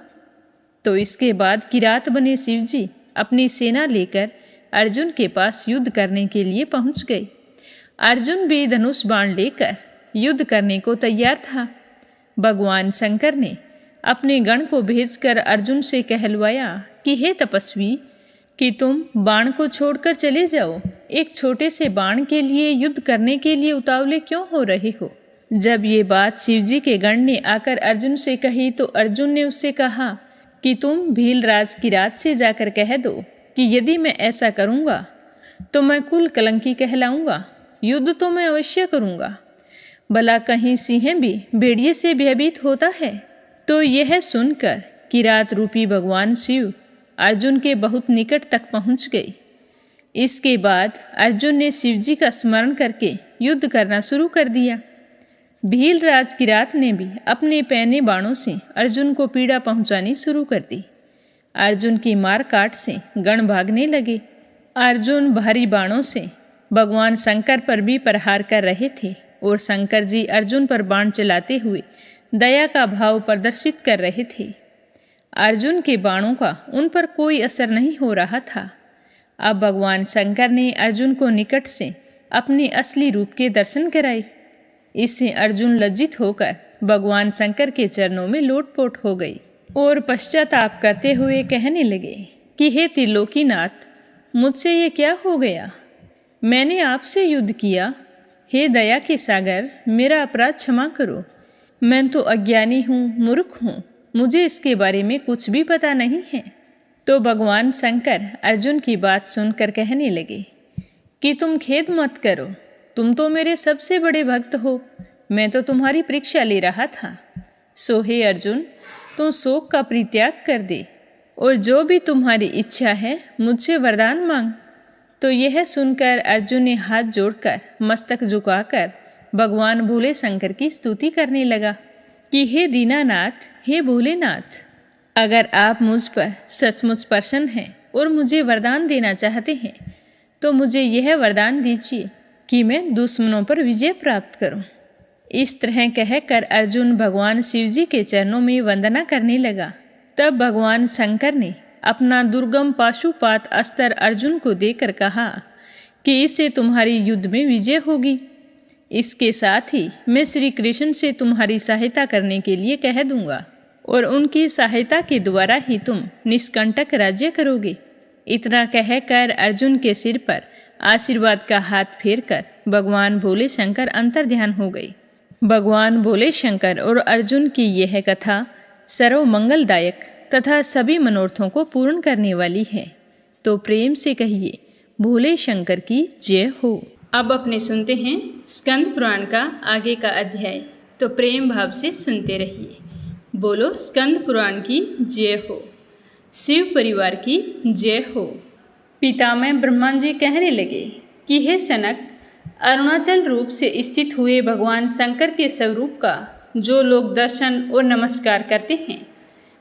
तो इसके बाद किरात बने शिवजी अपनी सेना लेकर अर्जुन के पास युद्ध करने के लिए पहुंच गए। अर्जुन भी धनुष बाण लेकर युद्ध करने को तैयार था। भगवान शंकर ने अपने गण को भेजकर अर्जुन से कहलवाया कि हे तपस्वी, कि तुम बाण को छोड़कर चले जाओ। एक छोटे से बाण के लिए युद्ध करने के लिए उतावले क्यों हो रहे हो? जब ये बात शिवजी के गण ने आकर अर्जुन से कही तो अर्जुन ने उससे कहा कि तुम भीलराज किरात से जाकर कह दो कि यदि मैं ऐसा करूँगा तो मैं कुल कलंकी कहलाऊँगा। युद्ध तो मैं अवश्य करूँगा, भला कहीं सिंह भी भेड़िए से भयभीत होता है। तो यह सुनकर किरात रूपी भगवान शिव अर्जुन के बहुत निकट तक पहुँच गए। इसके बाद अर्जुन ने शिवजी का स्मरण करके युद्ध करना शुरू कर दिया। भीलराज किरात ने भी अपने पैने बाणों से अर्जुन को पीड़ा पहुंचानी शुरू कर दी। अर्जुन की मार काट से गण भागने लगे। अर्जुन भारी बाणों से भगवान शंकर पर भी प्रहार कर रहे थे और शंकर जी अर्जुन पर बाण चलाते हुए दया का भाव प्रदर्शित कर रहे थे। अर्जुन के बाणों का उन पर कोई असर नहीं हो रहा था। अब भगवान शंकर ने अर्जुन को निकट से अपने असली रूप के दर्शन कराए। इससे अर्जुन लज्जित होकर भगवान शंकर के चरणों में लोटपोट हो गई और पश्चाताप करते हुए कहने लगे कि हे त्रिलोकीनाथ, मुझसे ये क्या हो गया? मैंने आपसे युद्ध किया। हे दया के सागर, मेरा अपराध क्षमा करो। मैं तो अज्ञानी हूँ, मूर्ख हूँ, मुझे इसके बारे में कुछ भी पता नहीं है। तो भगवान शंकर अर्जुन की बात सुनकर कहने लगे कि तुम खेद मत करो, तुम तो मेरे सबसे बड़े भक्त हो। मैं तो तुम्हारी परीक्षा ले रहा था। सो हे अर्जुन, तुम शोक का परित्याग कर दे और जो भी तुम्हारी इच्छा है मुझसे वरदान मांग। तो यह सुनकर अर्जुन ने हाथ जोड़कर मस्तक झुकाकर भगवान भोले शंकर की स्तुति करने लगा कि हे दीनानाथ, हे भोलेनाथ, अगर आप मुझ पर सचमुच प्रसन्न हैं और मुझे वरदान देना चाहते हैं तो मुझे यह वरदान दीजिए कि मैं दुश्मनों पर विजय प्राप्त करूं। इस तरह कहकर अर्जुन भगवान शिवजी के चरणों में वंदना करने लगा। तब भगवान शंकर ने अपना दुर्गम पाशुपात अस्त्र अर्जुन को देकर कहा कि इससे तुम्हारी युद्ध में विजय होगी। इसके साथ ही मैं श्री कृष्ण से तुम्हारी सहायता करने के लिए कह दूंगा और उनकी सहायता के द्वारा ही तुम निष्कंटक राज्य करोगे। इतना कहकर अर्जुन के सिर पर आशीर्वाद का हाथ फेरकर भगवान भोले शंकर अंतर्ध्यान हो गए। भगवान भोले शंकर और अर्जुन की यह कथा सर्व मंगलदायक तथा सभी मनोरथों को पूर्ण करने वाली है। तो प्रेम से कहिए भोले शंकर की जय हो। अब अपने सुनते हैं स्कंद पुराण का आगे का अध्याय। तो प्रेम भाव से सुनते रहिए। बोलो स्कंद पुराण की जय हो, शिव परिवार की जय हो। पितामह ब्रह्मा जी कहने लगे कि हे सनक, अरुणाचल रूप से स्थित हुए भगवान शंकर के स्वरूप का जो लोग दर्शन और नमस्कार करते हैं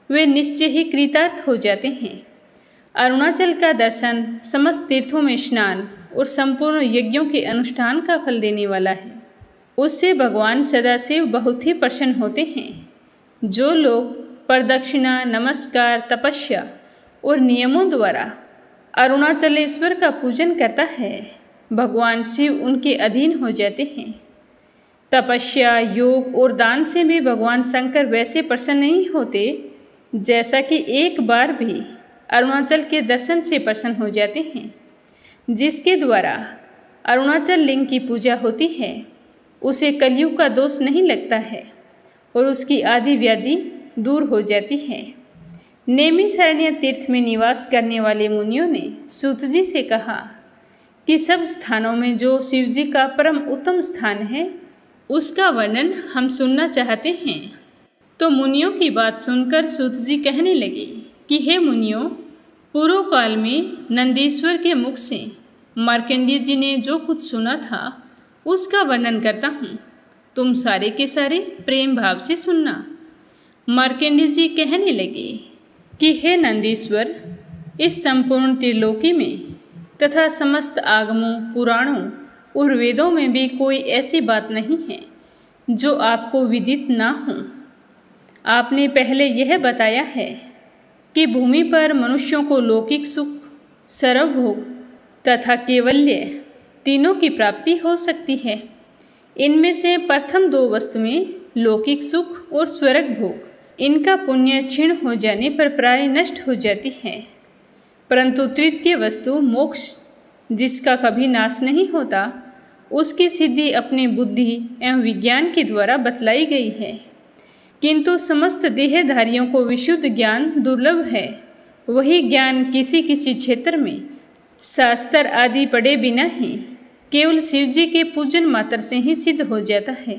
वे निश्चय ही कृतार्थ हो जाते हैं। अरुणाचल का दर्शन समस्त तीर्थों में स्नान और संपूर्ण यज्ञों के अनुष्ठान का फल देने वाला है। उससे भगवान सदाशिव बहुत ही प्रसन्न होते हैं। जो लोग प्रदक्षिणा, नमस्कार, तपस्या और नियमों द्वारा अरुणाचलेश्वर का पूजन करता है, भगवान शिव उनके अधीन हो जाते हैं। तपस्या, योग और दान से भी भगवान शंकर वैसे प्रसन्न नहीं होते जैसा कि एक बार भी अरुणाचल के दर्शन से प्रसन्न हो जाते हैं। जिसके द्वारा अरुणाचल लिंग की पूजा होती है उसे कलयुग का दोष नहीं लगता है और उसकी आदि व्याधि दूर हो जाती है। नेमिषारण्य तीर्थ में निवास करने वाले मुनियों ने सूत जी से कहा कि सब स्थानों में जो शिव जी का परम उत्तम स्थान है उसका वर्णन हम सुनना चाहते हैं। तो मुनियों की बात सुनकर सूत जी कहने लगे कि हे मुनियों, पूर्व काल में नंदीश्वर के मुख से मार्कंडेय जी ने जो कुछ सुना था उसका वर्णन करता हूँ, तुम सारे के सारे प्रेम भाव से सुनना। मार्कंडेय जी कहने लगे कि हे नंदीश्वर, इस संपूर्ण त्रिलोकी में तथा समस्त आगमों, पुराणों और वेदों में भी कोई ऐसी बात नहीं है जो आपको विदित ना हो। आपने पहले यह बताया है कि भूमि पर मनुष्यों को लौकिक सुख, सर्वभोग तथा कैवल्य तीनों की प्राप्ति हो सकती है। इनमें से प्रथम दो वस्तुएं लौकिक सुख और स्वर्ग भोग, इनका पुण्य क्षीण हो जाने पर प्राय नष्ट हो जाती है, परंतु तृतीय वस्तु मोक्ष, जिसका कभी नाश नहीं होता, उसकी सिद्धि अपने बुद्धि एवं विज्ञान के द्वारा बतलाई गई है। किंतु समस्त देहधारियों को विशुद्ध ज्ञान दुर्लभ है। वही ज्ञान किसी किसी क्षेत्र में शास्त्र आदि पढ़े बिना ही केवल शिव जी के पूजन मात्र से ही सिद्ध हो जाता है।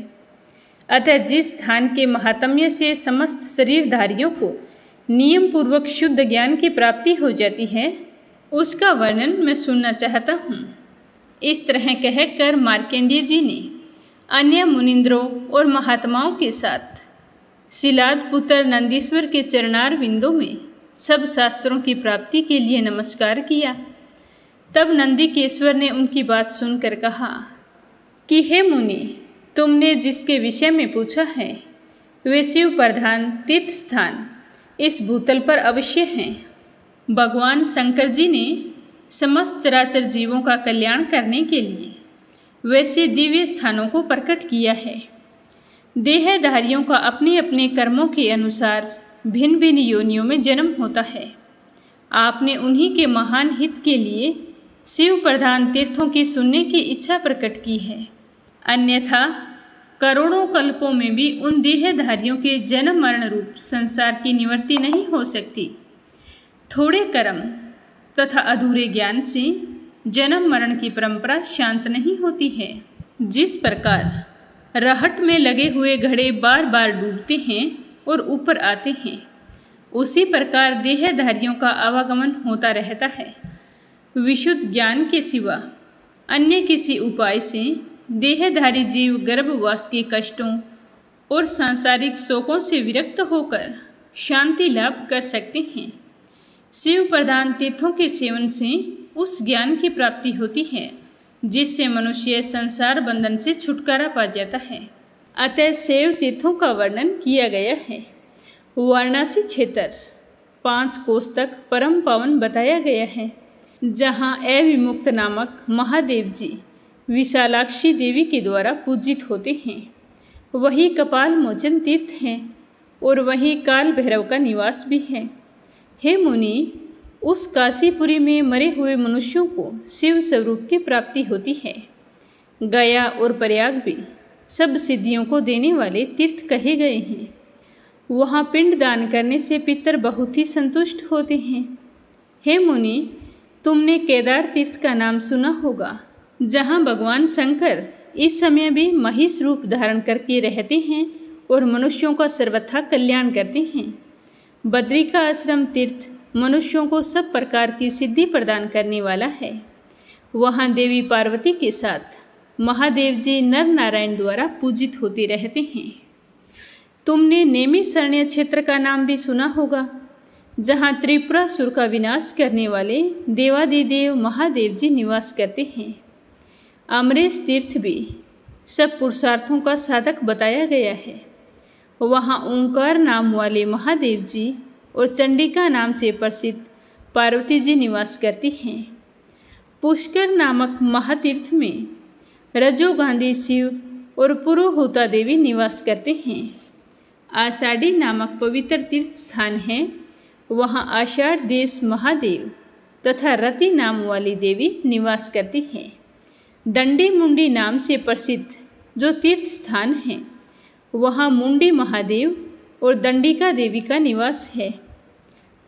अतः जिस स्थान के महात्म्य से समस्त शरीरधारियों को नियम पूर्वक शुद्ध ज्ञान की प्राप्ति हो जाती है, उसका वर्णन मैं सुनना चाहता हूँ। इस तरह कहकर मार्कंडेय जी ने अन्य मुनिंद्रों और महात्माओं के साथ शिलाद पुत्र नंदीश्वर के चरणार बिंदों में सब शास्त्रों की प्राप्ति के लिए नमस्कार किया। तब नंदीकेश्वर ने उनकी बात सुनकर कहा कि हे मुनि, तुमने जिसके विषय में पूछा है वे शिव प्रधान तीर्थ स्थान इस भूतल पर अवश्य हैं। भगवान शंकर जी ने समस्त चराचर जीवों का कल्याण करने के लिए वैसे दिव्य स्थानों को प्रकट किया है। देहधारियों का अपने अपने कर्मों के अनुसार भिन्न भिन्न योनियों में जन्म होता है। आपने उन्हीं के महान हित के लिए शिव प्रधान तीर्थों की सुनने की इच्छा प्रकट की है। अन्यथा करोड़ों कल्पों में भी उन देहधारियों के जन्म मरण रूप संसार की निवृत्ति नहीं हो सकती। थोड़े कर्म तथा अधूरे ज्ञान से जन्म मरण की परंपरा शांत नहीं होती है। जिस प्रकार रहट में लगे हुए घड़े बार बार डूबते हैं और ऊपर आते हैं, उसी प्रकार देहधारियों का आवागमन होता रहता है। विशुद्ध ज्ञान के सिवा अन्य किसी उपाय से देहधारी जीव गर्भवास के कष्टों और सांसारिक शोकों से विरक्त होकर शांति लाभ कर सकते हैं। शिव प्रधान तीर्थों के सेवन से उस ज्ञान की प्राप्ति होती है जिससे मनुष्य संसार बंधन से छुटकारा पा जाता है। अतः शैव तीर्थों का वर्णन किया गया है। वाराणसी क्षेत्र 5 कोस तक परम पावन बताया गया है, जहाँ अविमुक्त नामक महादेव जी विशालाक्षी देवी के द्वारा पूजित होते हैं। वही कपाल मोचन तीर्थ है और वही काल भैरव का निवास भी है। हे मुनि, उस काशीपुरी में मरे हुए मनुष्यों को शिव स्वरूप की प्राप्ति होती है। गया और प्रयाग भी सब सिद्धियों को देने वाले तीर्थ कहे गए हैं। वहाँ पिंड दान करने से पितर बहुत ही संतुष्ट होते हैं। हे मुनि, तुमने केदार तीर्थ का नाम सुना होगा, जहाँ भगवान शंकर इस समय भी महिष रूप धारण करके रहते हैं और मनुष्यों का सर्वथा कल्याण करते हैं। बद्री का आश्रम तीर्थ मनुष्यों को सब प्रकार की सिद्धि प्रदान करने वाला है। वहाँ देवी पार्वती के साथ महादेव जी नर नारायण द्वारा पूजित होते रहते हैं। तुमने नैमिषारण्य क्षेत्र का नाम भी सुना होगा, जहाँ त्रिपुरासुर का विनाश करने वाले देवादिदेव महादेव जी निवास करते हैं। अमरेश तीर्थ भी सब पुरुषार्थों का साधक बताया गया है। वहाँ ओंकार नाम वाले महादेव जी और चंडिका नाम से प्रसिद्ध पार्वती जी निवास करती हैं। पुष्कर नामक महातीर्थ में रजोगांधी शिव और पुरोहुता देवी निवास करते हैं। आषाढ़ी नामक पवित्र तीर्थ स्थान है। वहाँ आषाढ़ देश महादेव तथा रति नाम वाली देवी निवास करती हैं। दंडी मुंडी नाम से प्रसिद्ध जो तीर्थ स्थान है, वहाँ मुंडी महादेव और दंडिका देवी का निवास है।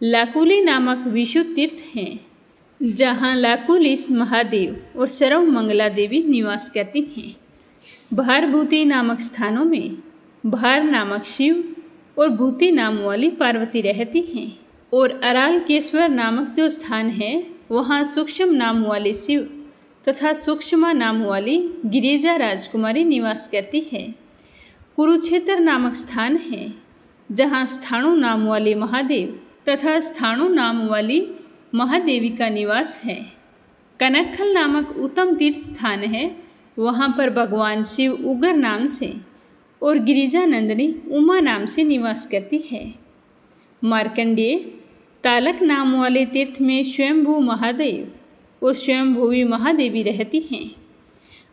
लाकुली नामक विशुद्ध तीर्थ है, जहाँ लाकुलिस महादेव और सर्व मंगला देवी निवास करती हैं। भारभूति नामक स्थानों में भार नामक शिव और भूति नाम वाली पार्वती रहती हैं। और अरालकेश्वर नामक जो स्थान है, वहाँ सूक्ष्म नाम वाले शिव तथा सूक्ष्मा नाम वाली गिरिजा राजकुमारी निवास करती है। कुरुक्षेत्र नामक स्थान है, जहाँ स्थाणु नाम वाले महादेव तथा स्थाणु नाम वाली महादेवी का निवास है। कनखल नामक उत्तम तीर्थ स्थान है। वहाँ पर भगवान शिव उग्र नाम से और गिरिजा नंदिनी उमा नाम से निवास करती है। मार्कंडेय, तालक नाम वाले तीर्थ में स्वयंभू महादेव और स्वयंभूवी महादेवी रहती हैं।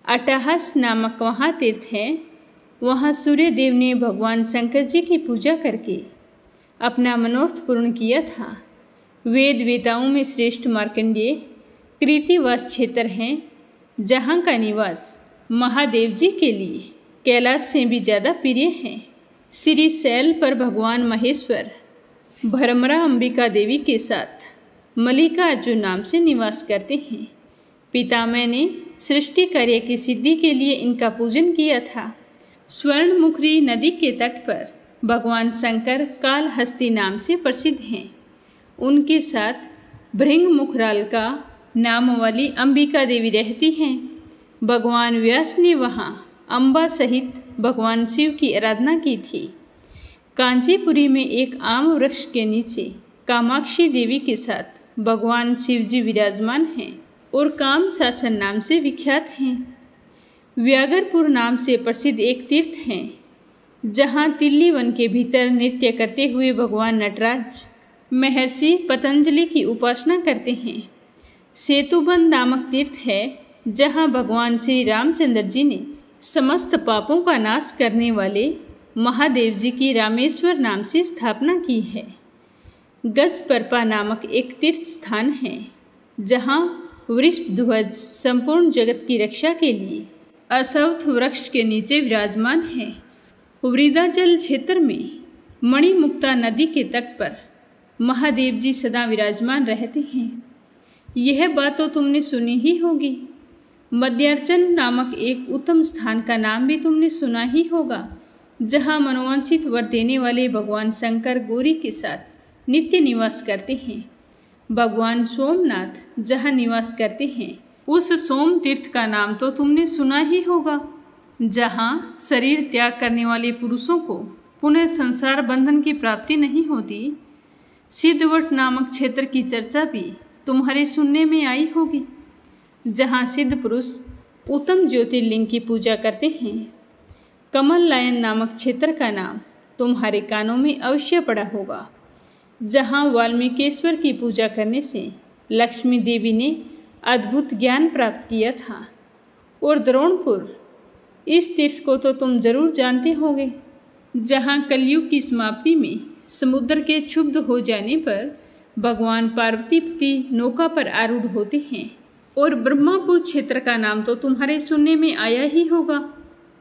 अट्टहास नामक वहाँ तीर्थ है। वहाँ सूर्य देव ने भगवान शंकर जी की पूजा करके अपना मनोरथ पूर्ण किया था। वेद वेताओं में श्रेष्ठ मार्कंडेय कृतिवास क्षेत्र हैं, जहाँ का निवास महादेव जी के लिए कैलाश से भी ज़्यादा प्रिय है। श्री शैल पर भगवान महेश्वर भरमरा अंबिका देवी के साथ मल्लिकार्जुन नाम से निवास करते हैं। पितामह ने सृष्टि कार्य की सिद्धि के लिए इनका पूजन किया था। स्वर्णमुखी नदी के तट पर भगवान शंकर कालहस्ती नाम से प्रसिद्ध हैं। उनके साथ भृंग मुखरालका नाम वाली अंबिका देवी रहती हैं। भगवान व्यास ने वहाँ अम्बा सहित भगवान शिव की आराधना की थी। कांचीपुरी में एक आम वृक्ष के नीचे कामाक्षी देवी के साथ भगवान शिव जी विराजमान हैं और काम शासन नाम से विख्यात हैं। व्याघ्रपुर नाम से प्रसिद्ध एक तीर्थ है, जहाँ तिल्ली वन के भीतर नृत्य करते हुए भगवान नटराज महर्षि पतंजलि की उपासना करते हैं। सेतुबंध नामक तीर्थ है, जहाँ भगवान श्री रामचंद्र जी ने समस्त पापों का नाश करने वाले महादेव जी की रामेश्वर नाम से स्थापना की है। गजपरपा नामक एक तीर्थ स्थान है, जहाँ वृषभध्वज संपूर्ण जगत की रक्षा के लिए अश्वत्थ वृक्ष के नीचे विराजमान है। वृदाचल क्षेत्र में मणिमुक्ता नदी के तट पर महादेव जी सदा विराजमान रहते हैं। यह बात तो तुमने सुनी ही होगी। मध्यार्चन नामक एक उत्तम स्थान का नाम भी तुमने सुना ही होगा, जहाँ मनोवांछित वर देने वाले भगवान शंकर गौरी के साथ नित्य निवास करते हैं। भगवान सोमनाथ जहाँ निवास करते हैं, उस सोम तीर्थ का नाम तो तुमने सुना ही होगा, जहाँ शरीर त्याग करने वाले पुरुषों को पुनः संसार बंधन की प्राप्ति नहीं होती। सिद्धवट नामक क्षेत्र की चर्चा भी तुम्हारे सुनने में आई होगी, जहाँ सिद्ध पुरुष उत्तम ज्योतिर्लिंग की पूजा करते हैं। कमल लायन नामक क्षेत्र का नाम तुम्हारे कानों में अवश्य पड़ा होगा, जहाँ वाल्मीकेश्वर की पूजा करने से लक्ष्मी देवी ने अद्भुत ज्ञान प्राप्त किया था। और द्रोणपुर, इस तीर्थ को तो तुम जरूर जानते होंगे, जहाँ कलयुग की समाप्ति में समुद्र के क्षुब्ध हो जाने पर भगवान पार्वतीपति नौका पर आरूढ़ होते हैं। और ब्रह्मापुर क्षेत्र का नाम तो तुम्हारे सुनने में आया ही होगा।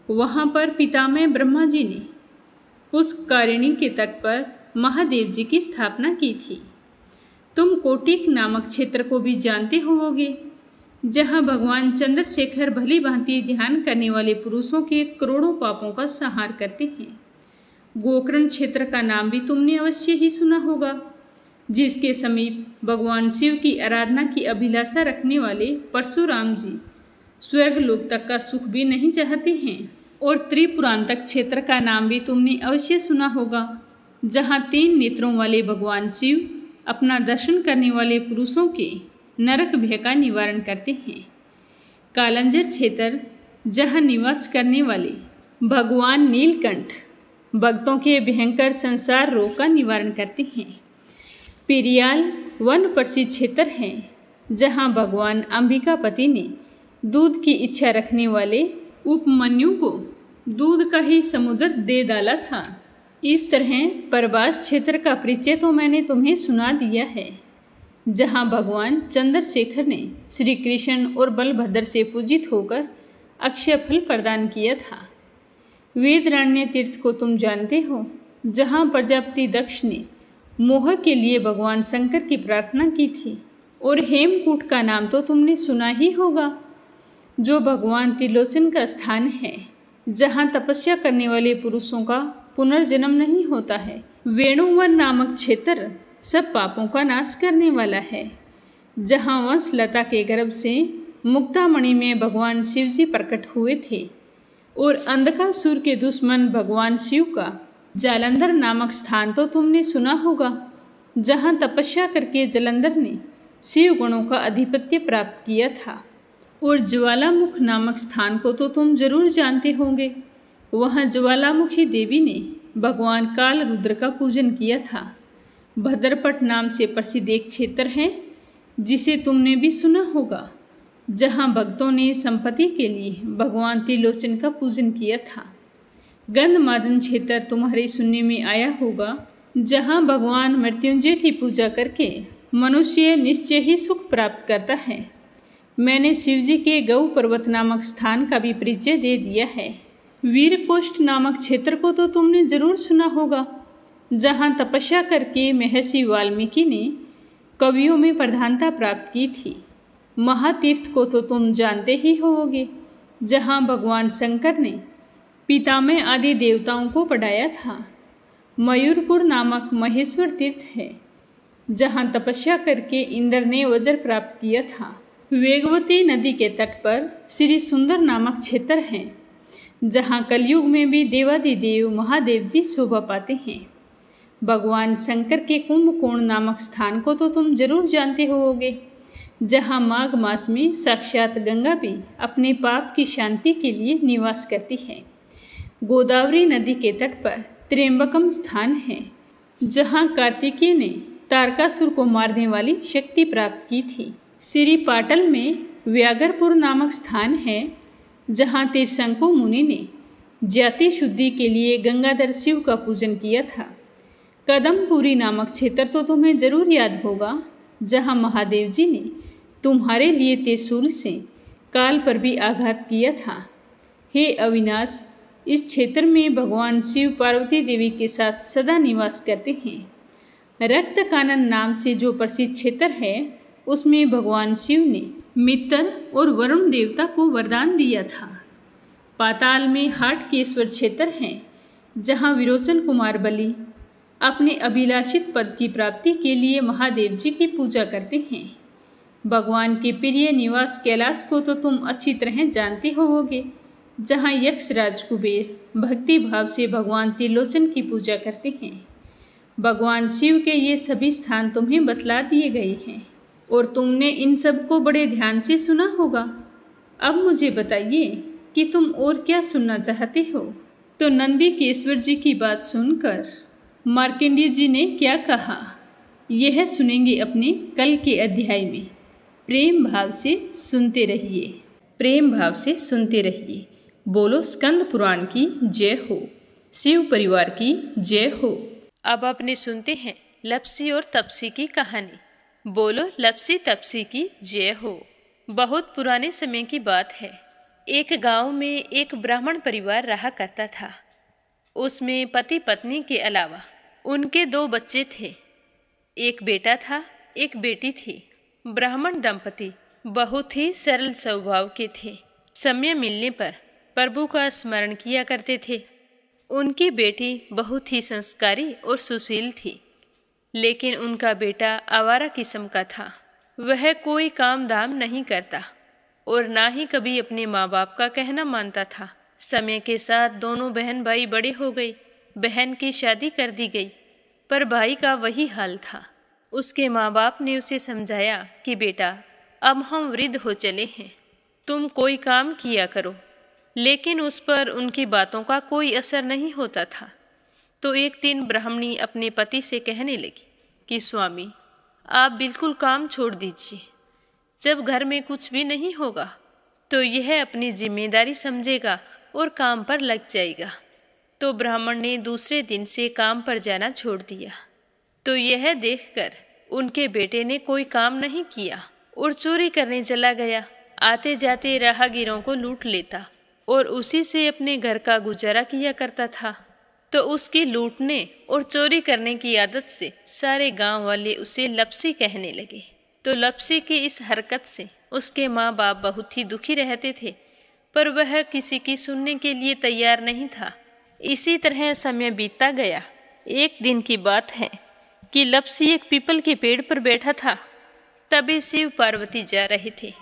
वहाँ पर पितामह ब्रह्मा जी ने पुष्करिणी के तट पर महादेव जी की स्थापना की थी। तुम कोटिक नामक क्षेत्र को भी जानते होवोगे, जहाँ भगवान चंद्रशेखर भली भांति ध्यान करने वाले पुरुषों के करोड़ों पापों का संहार करते हैं। गोकर्ण क्षेत्र का नाम भी तुमने अवश्य ही सुना होगा, जिसके समीप भगवान शिव की आराधना की अभिलाषा रखने वाले परशुराम जी स्वर्ग लोक तक का सुख भी नहीं चाहते हैं। और त्रिपुरांतक क्षेत्र का नाम भी तुमने अवश्य सुना होगा, जहाँ 3 नेत्रों वाले भगवान शिव अपना दर्शन करने वाले पुरुषों के नरक भय का निवारण करते हैं। कालंजर क्षेत्र, जहाँ निवास करने वाले भगवान नीलकंठ भक्तों के भयंकर संसार रोग का निवारण करते हैं। पेरियाल वन प्रसिद्ध क्षेत्र है, जहाँ भगवान अंबिकापति ने दूध की इच्छा रखने वाले उपमन्यु को दूध का ही समुद्र दे डाला था। इस तरह प्रभास क्षेत्र का परिचय तो मैंने तुम्हें सुना दिया है, जहाँ भगवान चंद्रशेखर ने श्री कृष्ण और बलभद्र से पूजित होकर अक्षय फल प्रदान किया था। वेदरण्य तीर्थ को तुम जानते हो, जहाँ प्रजापति दक्ष ने मोह के लिए भगवान शंकर की प्रार्थना की थी। और हेमकूट का नाम तो तुमने सुना ही होगा, जो भगवान त्रिलोचन का स्थान है, जहाँ तपस्या करने वाले पुरुषों का पुनर्जन्म नहीं होता है। वेणुवन नामक क्षेत्र सब पापों का नाश करने वाला है, जहाँ वंशलता के गर्भ से मुक्तामणि में भगवान शिव जी प्रकट हुए थे। और अंधकासुर के दुश्मन भगवान शिव का जालंधर नामक स्थान तो तुमने सुना होगा, जहाँ तपस्या करके जालंधर ने शिव गुणों का अधिपत्य प्राप्त किया था। और ज्वालामुख नामक स्थान को तो तुम जरूर जानते होंगे। वहाँ ज्वालामुखी देवी ने भगवान काल रुद्र का पूजन किया था। भद्रपट नाम से प्रसिद्ध एक क्षेत्र है जिसे तुमने भी सुना होगा, जहाँ भक्तों ने संपत्ति के लिए भगवान त्रिलोचन का पूजन किया था। गंधमादन क्षेत्र तुम्हारे सुनने में आया होगा, जहाँ भगवान मृत्युंजय की पूजा करके मनुष्य निश्चय ही सुख प्राप्त करता है। मैंने शिवजी के गौ पर्वत नामक स्थान का भी परिचय दे दिया है। वीरकोष्ठ नामक क्षेत्र को तो तुमने जरूर सुना होगा, जहाँ तपस्या करके महर्षि वाल्मीकि ने कवियों में प्रधानता प्राप्त की थी। महातीर्थ को तो तुम जानते ही होवोगे, जहाँ भगवान शंकर ने पितामह आदि देवताओं को पढ़ाया था। मयूरपुर नामक महेश्वर तीर्थ है, जहाँ तपस्या करके इंद्र ने वज्र प्राप्त किया था। वेगवती नदी के तट पर श्री सुंदर नामक क्षेत्र है, जहाँ कलयुग में भी देवादिदेव महादेव जी शोभा पाते हैं। भगवान शंकर के कुंभकोण नामक स्थान को तो तुम जरूर जानते होवोगे, जहाँ माघ मास में साक्षात गंगा भी अपने पाप की शांति के लिए निवास करती है। गोदावरी नदी के तट पर त्र्यंबकम स्थान है, जहाँ कार्तिकेय ने तारकासुर को मारने वाली शक्ति प्राप्त की थी। श्री पाटल में व्याघ्रपुर नामक स्थान है, जहाँ तीर्थंकर मुनि ने जाति शुद्धि के लिए गंगाधर शिव का पूजन किया था। कदमपुरी नामक क्षेत्र तो तुम्हें जरूर याद होगा, जहाँ महादेव जी ने तुम्हारे लिए त्रिशूल से काल पर भी आघात किया था। हे अविनाश, इस क्षेत्र में भगवान शिव पार्वती देवी के साथ सदा निवास करते हैं। रक्त कानन नाम से जो प्रसिद्ध क्षेत्र है, उसमें भगवान शिव ने मित्र और वरुण देवता को वरदान दिया था। पाताल में हाटकेश्वर क्षेत्र है, जहाँ विरोचन कुमार बलि अपने अभिलाषित पद की प्राप्ति के लिए महादेव जी की पूजा करते हैं। भगवान के प्रिय निवास कैलाश को तो तुम अच्छी तरह जानते होवोगे, जहाँ यक्षराज कुबेर भक्ति भाव से भगवान त्रिलोचन की पूजा करते हैं। भगवान शिव के ये सभी स्थान तुम्हें बतला दिए गए हैं और तुमने इन सब को बड़े ध्यान से सुना होगा। अब मुझे बताइए कि तुम और क्या सुनना चाहते हो। तो नंदीकेश्वर जी की बात सुनकर मार्कंडेय जी ने क्या कहा, यह सुनेंगे अपने कल के अध्याय में। प्रेम भाव से सुनते रहिए, प्रेम भाव से सुनते रहिए। बोलो स्कंद पुराण की जय हो, शिव परिवार की जय हो। अब अपने सुनते हैं लपसी और तपसी की कहानी। बोलो लपसी तपसी की जय हो। बहुत पुराने समय की बात है। एक गांव में एक ब्राह्मण परिवार रहा करता था। उसमें पति पत्नी के अलावा उनके 2 बच्चे थे। एक बेटा था, एक बेटी थी। ब्राह्मण दंपति बहुत ही सरल स्वभाव के थे। समय मिलने पर प्रभु का स्मरण किया करते थे। उनकी बेटी बहुत ही संस्कारी और सुशील थी, लेकिन उनका बेटा आवारा किस्म का था। वह कोई काम धाम नहीं करता और ना ही कभी अपने माँ बाप का कहना मानता था। समय के साथ दोनों बहन भाई बड़े हो गए। बहन की शादी कर दी गई, पर भाई का वही हाल था। उसके माँ बाप ने उसे समझाया कि बेटा, अब हम वृद्ध हो चले हैं, तुम कोई काम किया करो, लेकिन उस पर उनकी बातों का कोई असर नहीं होता था। तो एक दिन ब्राह्मणी अपने पति से कहने लगी कि स्वामी, आप बिल्कुल काम छोड़ दीजिए। जब घर में कुछ भी नहीं होगा तो यह अपनी जिम्मेदारी समझेगा और काम पर लग जाएगा। तो ब्राह्मण ने दूसरे दिन से काम पर जाना छोड़ दिया। तो यह देखकर उनके बेटे ने कोई काम नहीं किया और चोरी करने चला गया। आते जाते राहगीरों को लूट लेता और उसी से अपने घर का गुजारा किया करता था। तो उसकी लूटने और चोरी करने की आदत से सारे गांव वाले उसे लपसी कहने लगे। तो लपसी की इस हरकत से उसके माँ बाप बहुत ही दुखी रहते थे, पर वह किसी की सुनने के लिए तैयार नहीं था। इसी तरह समय बीतता गया। एक दिन की बात है कि लपसी एक पीपल के पेड़ पर बैठा था। तभी शिव पार्वती जा रहे थे।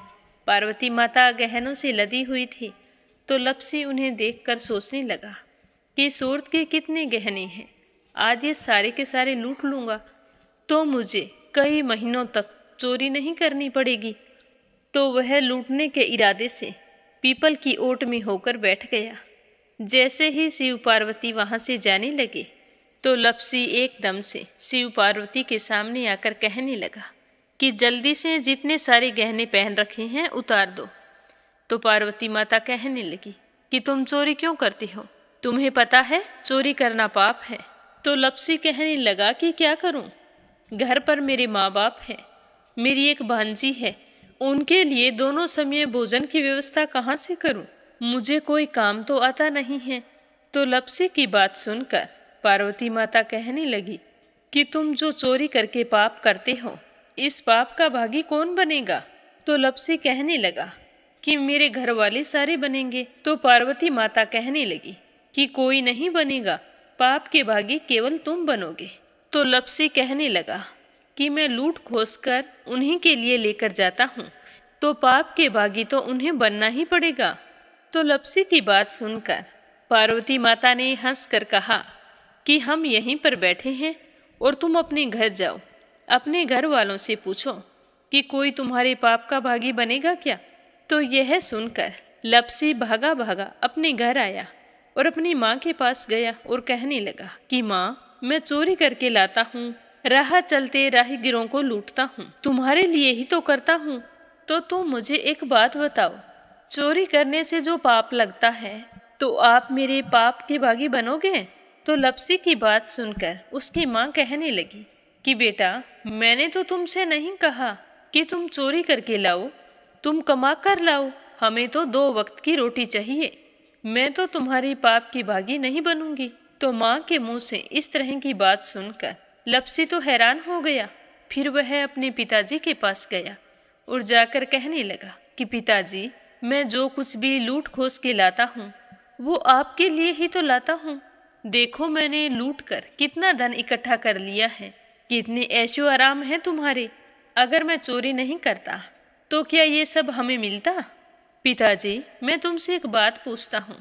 पार्वती माता गहनों से लदी हुई थी। तो लपसी उन्हें देखकर सोचने लगा कि सूरत के कितने गहने हैं, आज ये सारे के सारे लूट लूँगा तो मुझे कई महीनों तक चोरी नहीं करनी पड़ेगी। तो वह लूटने के इरादे से पीपल की ओट में होकर बैठ गया। जैसे ही शिव पार्वती वहाँ से जाने लगे तो लप्सी एकदम से शिव पार्वती के सामने आकर कहने लगा कि जल्दी से जितने सारे गहने पहन रखे हैं उतार दो। तो पार्वती माता कहने लगी कि तुम चोरी क्यों करती हो, तुम्हें पता है चोरी करना पाप है। तो लप्सी कहने लगा कि क्या करूं, घर पर मेरे माँ बाप हैं, मेरी एक भांजी है, उनके लिए दोनों समय भोजन की व्यवस्था कहाँ से करूं, मुझे कोई काम तो आता नहीं है। तो लप्सी की बात सुनकर पार्वती माता कहने लगी कि तुम जो चोरी करके पाप करते हो, इस पाप का भागी कौन बनेगा। तो लप्सी कहने लगा कि मेरे घर वाले सारे बनेंगे। तो पार्वती माता कहने लगी कि कोई नहीं बनेगा, पाप के भागी केवल तुम बनोगे। तो लप्सी कहने लगा कि मैं लूट खोस कर उन्हीं के लिए लेकर जाता हूँ, तो पाप के भागी तो उन्हें बनना ही पड़ेगा। तो लप्सी की बात सुनकर पार्वती माता ने हंसकर कहा कि हम यहीं पर बैठे हैं और तुम अपने घर जाओ, अपने घर वालों से पूछो कि कोई तुम्हारे पाप का भागी बनेगा क्या। तो यह सुनकर लप्सी भागा भागा अपने घर आया और अपनी माँ के पास गया और कहने लगा कि माँ, मैं चोरी करके लाता हूँ, राह चलते राहगीरों को लूटता हूँ, तुम्हारे लिए ही तो करता हूँ। तो तुम मुझे एक बात बताओ, चोरी करने से जो पाप लगता है तो आप मेरे पाप के भागी बनोगे। तो लप्सी की बात सुनकर उसकी माँ कहने लगी कि बेटा, मैंने तो तुमसे नहीं कहा कि तुम चोरी करके लाओ, तुम कमा कर लाओ, हमें तो 2 वक्त की रोटी चाहिए, मैं तो तुम्हारी पाप की भागी नहीं बनूंगी। तो माँ के मुंह से इस तरह की बात सुनकर लप्सी तो हैरान हो गया। फिर वह अपने पिताजी के पास गया और जाकर कहने लगा कि पिताजी, मैं जो कुछ भी लूट खोस के लाता हूँ वो आपके लिए ही तो लाता हूँ। देखो मैंने लूट कर कितना धन इकट्ठा कर लिया है, कितने ऐशो आराम है तुम्हारे। अगर मैं चोरी नहीं करता तो क्या ये सब हमें मिलता। पिताजी, मैं तुमसे एक बात पूछता हूँ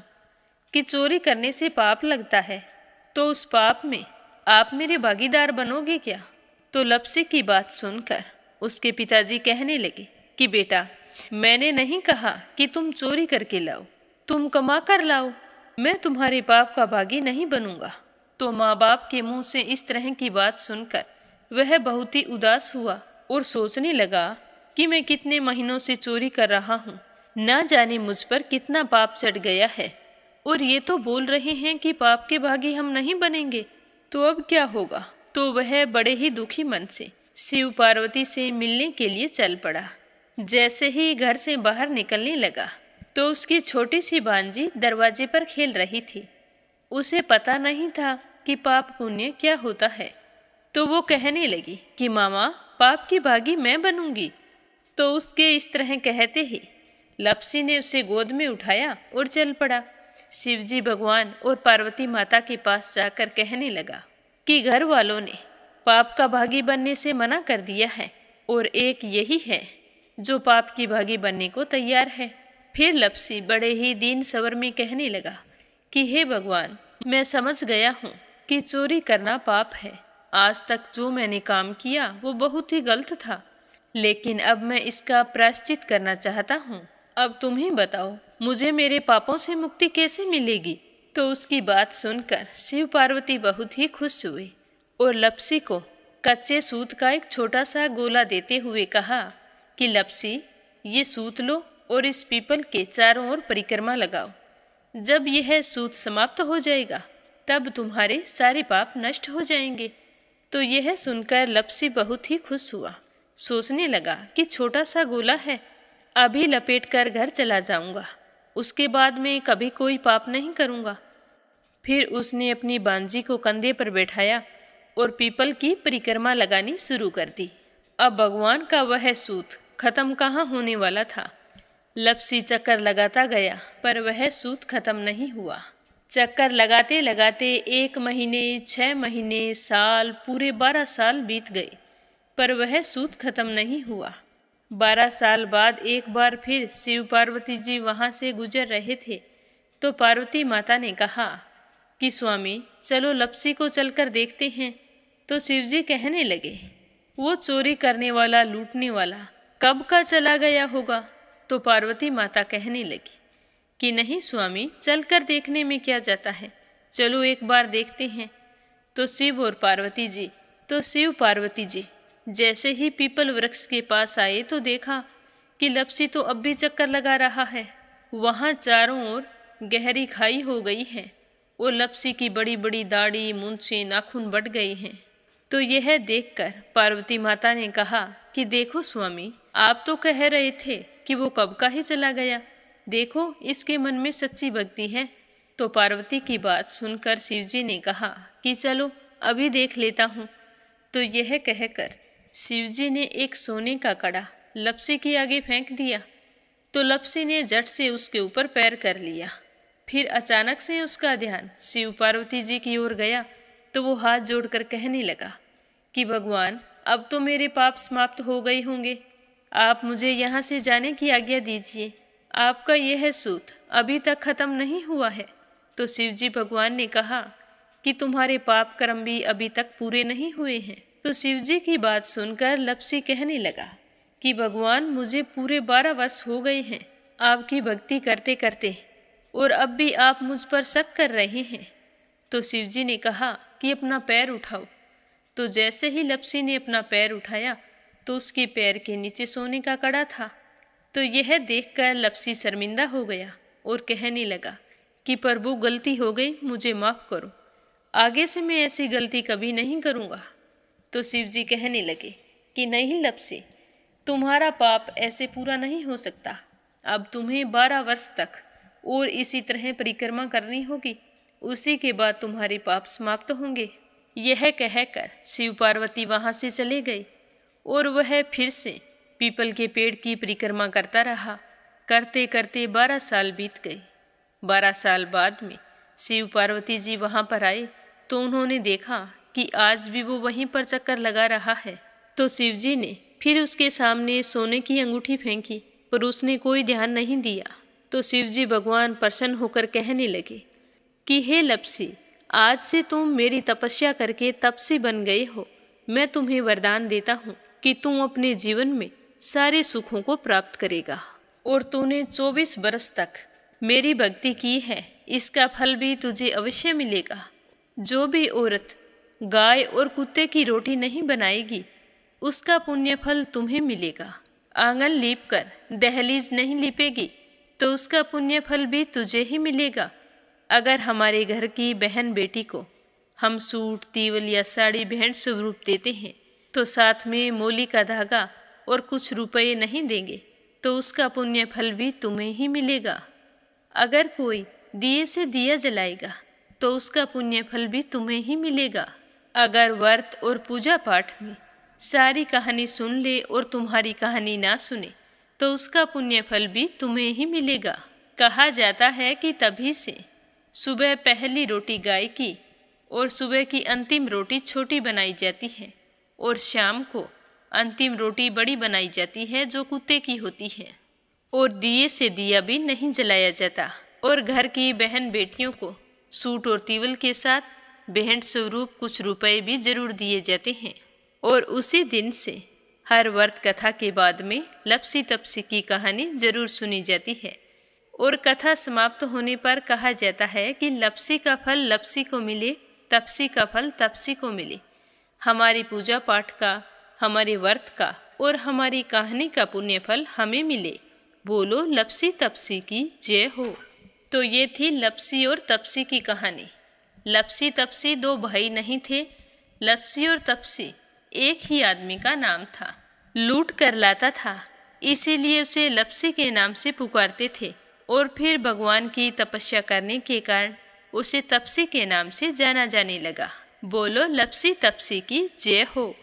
कि चोरी करने से पाप लगता है, तो उस पाप में आप मेरे भागीदार बनोगे क्या। तो लप्सी की बात सुनकर उसके पिताजी कहने लगे कि बेटा, मैंने नहीं कहा कि तुम चोरी करके लाओ, तुम कमा कर लाओ, मैं तुम्हारे पाप का भागी नहीं बनूंगा। तो माँ बाप के मुंह से इस तरह की बात सुनकर वह बहुत ही उदास हुआ और सोचने लगा कि मैं कितने महीनों से चोरी कर रहा हूँ, ना जाने मुझ पर कितना पाप चढ़ गया है, और ये तो बोल रहे हैं कि पाप के भागी हम नहीं बनेंगे, तो अब क्या होगा। तो वह बड़े ही दुखी मन से शिव पार्वती से मिलने के लिए चल पड़ा। जैसे ही घर से बाहर निकलने लगा तो उसकी छोटी सी भांजी दरवाजे पर खेल रही थी। उसे पता नहीं था कि पाप पुण्य क्या होता है, तो वो कहने लगी कि मामा, पाप की भागी मैं बनूंगी। तो उसके इस तरह कहते ही लप्सी ने उसे गोद में उठाया और चल पड़ा। शिवजी भगवान और पार्वती माता के पास जाकर कहने लगा कि घर वालों ने पाप का भागी बनने से मना कर दिया है और एक यही है जो पाप की भागी बनने को तैयार है। फिर लप्सी बड़े ही दीन स्वर में कहने लगा कि हे भगवान, मैं समझ गया हूँ कि चोरी करना पाप है। आज तक जो मैंने काम किया वो बहुत ही गलत था, लेकिन अब मैं इसका प्रायश्चित करना चाहता हूँ। अब तुम ही बताओ, मुझे मेरे पापों से मुक्ति कैसे मिलेगी। तो उसकी बात सुनकर शिव पार्वती बहुत ही खुश हुए और लप्सी को कच्चे सूत का एक छोटा सा गोला देते हुए कहा कि लप्सी, ये सूत लो और इस पीपल के चारों ओर परिक्रमा लगाओ। जब यह सूत समाप्त हो जाएगा तब तुम्हारे सारे पाप नष्ट हो जाएंगे। तो यह सुनकर लप्सी बहुत ही खुश हुआ। सोचने लगा कि छोटा सा गोला है, अभी लपेट कर घर चला जाऊंगा, उसके बाद में कभी कोई पाप नहीं करूंगा। फिर उसने अपनी बांजी को कंधे पर बैठाया और पीपल की परिक्रमा लगानी शुरू कर दी। अब भगवान का वह सूत खत्म कहाँ होने वाला था। लप्सी चक्कर लगाता गया पर वह सूत खत्म नहीं हुआ। चक्कर लगाते लगाते 1 महीने, 6 महीने, साल, पूरे 12 साल बीत गए पर वह सूत खत्म नहीं हुआ। 12 साल बाद एक बार फिर शिव पार्वती जी वहाँ से गुजर रहे थे तो पार्वती माता ने कहा कि स्वामी, चलो लप्सी को चलकर देखते हैं। तो शिव जी कहने लगे, वो चोरी करने वाला, लूटने वाला कब का चला गया होगा। तो पार्वती माता कहने लगी कि नहीं स्वामी, चलकर देखने में क्या जाता है, चलो एक बार देखते हैं। तो शिव पार्वती जी जैसे ही पीपल वृक्ष के पास आए तो देखा कि लपसी तो अब भी चक्कर लगा रहा है। वहाँ चारों ओर गहरी खाई हो गई है और लपसी की बड़ी बड़ी दाढ़ी, मूंछें, नाखून बढ़ गए हैं। तो यह देखकर पार्वती माता ने कहा कि देखो स्वामी, आप तो कह रहे थे कि वो कब का ही चला गया, देखो इसके मन में सच्ची भक्ति है। तो पार्वती की बात सुनकर शिवजी ने कहा कि चलो अभी देख लेता हूँ। तो यह कहकर शिवजी ने एक सोने का कड़ा लपसी के आगे फेंक दिया। तो लपसी ने झट से उसके ऊपर पैर कर लिया। फिर अचानक से उसका ध्यान शिव पार्वती जी की ओर गया तो वो हाथ जोड़कर कहने लगा कि भगवान, अब तो मेरे पाप समाप्त हो गए होंगे, आप मुझे यहाँ से जाने की आज्ञा दीजिए। आपका यह सूत अभी तक खत्म नहीं हुआ है। तो शिवजी भगवान ने कहा कि तुम्हारे पाप कर्म भी अभी तक पूरे नहीं हुए हैं। तो शिवजी की बात सुनकर लपसी कहने लगा कि भगवान, मुझे पूरे 12 वर्ष हो गए हैं आपकी भक्ति करते करते, और अब भी आप मुझ पर शक कर रहे हैं। तो शिवजी ने कहा कि अपना पैर उठाओ। तो जैसे ही लपसी ने अपना पैर उठाया तो उसके पैर के नीचे सोने का कड़ा था। तो यह देखकर लपसी शर्मिंदा हो गया और कहने लगा कि प्रभु, गलती हो गई, मुझे माफ़ करो, आगे से मैं ऐसी गलती कभी नहीं करूँगा। तो शिवजी कहने लगे कि नहीं लपसी, तुम्हारा पाप ऐसे पूरा नहीं हो सकता। अब तुम्हें 12 वर्ष तक और इसी तरह परिक्रमा करनी होगी, उसी के बाद तुम्हारे पाप समाप्त होंगे। यह कहकर शिव पार्वती वहाँ से चले गए और वह फिर से पीपल के पेड़ की परिक्रमा करता रहा। करते करते 12 साल बीत गए। 12 साल बाद में शिव पार्वती जी वहाँ पर आए तो उन्होंने देखा कि आज भी वो वहीं पर चक्कर लगा रहा है। तो शिवजी ने फिर उसके सामने सोने की अंगूठी फेंकी, पर उसने कोई ध्यान नहीं दिया। तो शिवजी भगवान प्रसन्न होकर कहने लगे कि हे लपसी, आज से तुम मेरी तपस्या करके तपसी बन गए हो। मैं तुम्हें वरदान देता हूँ कि तुम अपने जीवन में सारे सुखों को प्राप्त करेगा। और तूने 24 बरस तक मेरी भक्ति की है, इसका फल भी तुझे अवश्य मिलेगा। जो भी औरत गाय और कुत्ते की रोटी नहीं बनाएगी, उसका पुण्य फल तुम्हें मिलेगा। आंगन लीप कर दहलीज नहीं लीपेगी तो उसका पुण्य फल भी तुझे ही मिलेगा। अगर हमारे घर की बहन बेटी को हम सूट, तीवल या साड़ी भेंट स्वरूप देते हैं तो साथ में मोली का धागा और कुछ रुपए नहीं देंगे तो उसका पुण्य फल भी तुम्हें ही मिलेगा। अगर कोई दिए से दिया जलाएगा तो उसका पुण्य फल भी तुम्हें ही मिलेगा। अगर व्रत और पूजा पाठ में सारी कहानी सुन ले और तुम्हारी कहानी ना सुने तो उसका पुण्य फल भी तुम्हें ही मिलेगा। कहा जाता है कि तभी से सुबह पहली रोटी गाय की और सुबह की अंतिम रोटी छोटी बनाई जाती है और शाम को अंतिम रोटी बड़ी बनाई जाती है जो कुत्ते की होती है। और दिए से दिया भी नहीं जलाया जाता। और घर की बहन बेटियों को सूट और तीवल के साथ भेंट स्वरूप कुछ रुपए भी जरूर दिए जाते हैं। और उसी दिन से हर व्रत कथा के बाद में लपसी तपसी की कहानी जरूर सुनी जाती है। और कथा समाप्त होने पर कहा जाता है कि लपसी का फल लपसी को मिले, तपसी का फल तपसी को मिले। हमारी पूजा पाठ का, हमारे व्रत का और हमारी कहानी का पुण्य फल हमें मिले। बोलो लपसी तपसी की जय हो। तो ये थी लपसी और तपसी की कहानी। लपसी तपसी 2 भाई नहीं थे। लपसी और तपसी एक ही आदमी का नाम था। लूट कर लाता था, इसीलिए उसे लपसी के नाम से पुकारते थे। और फिर भगवान की तपस्या करने के कारण उसे तपसी के नाम से जाना जाने लगा। बोलो लपसी तपसी की जय हो।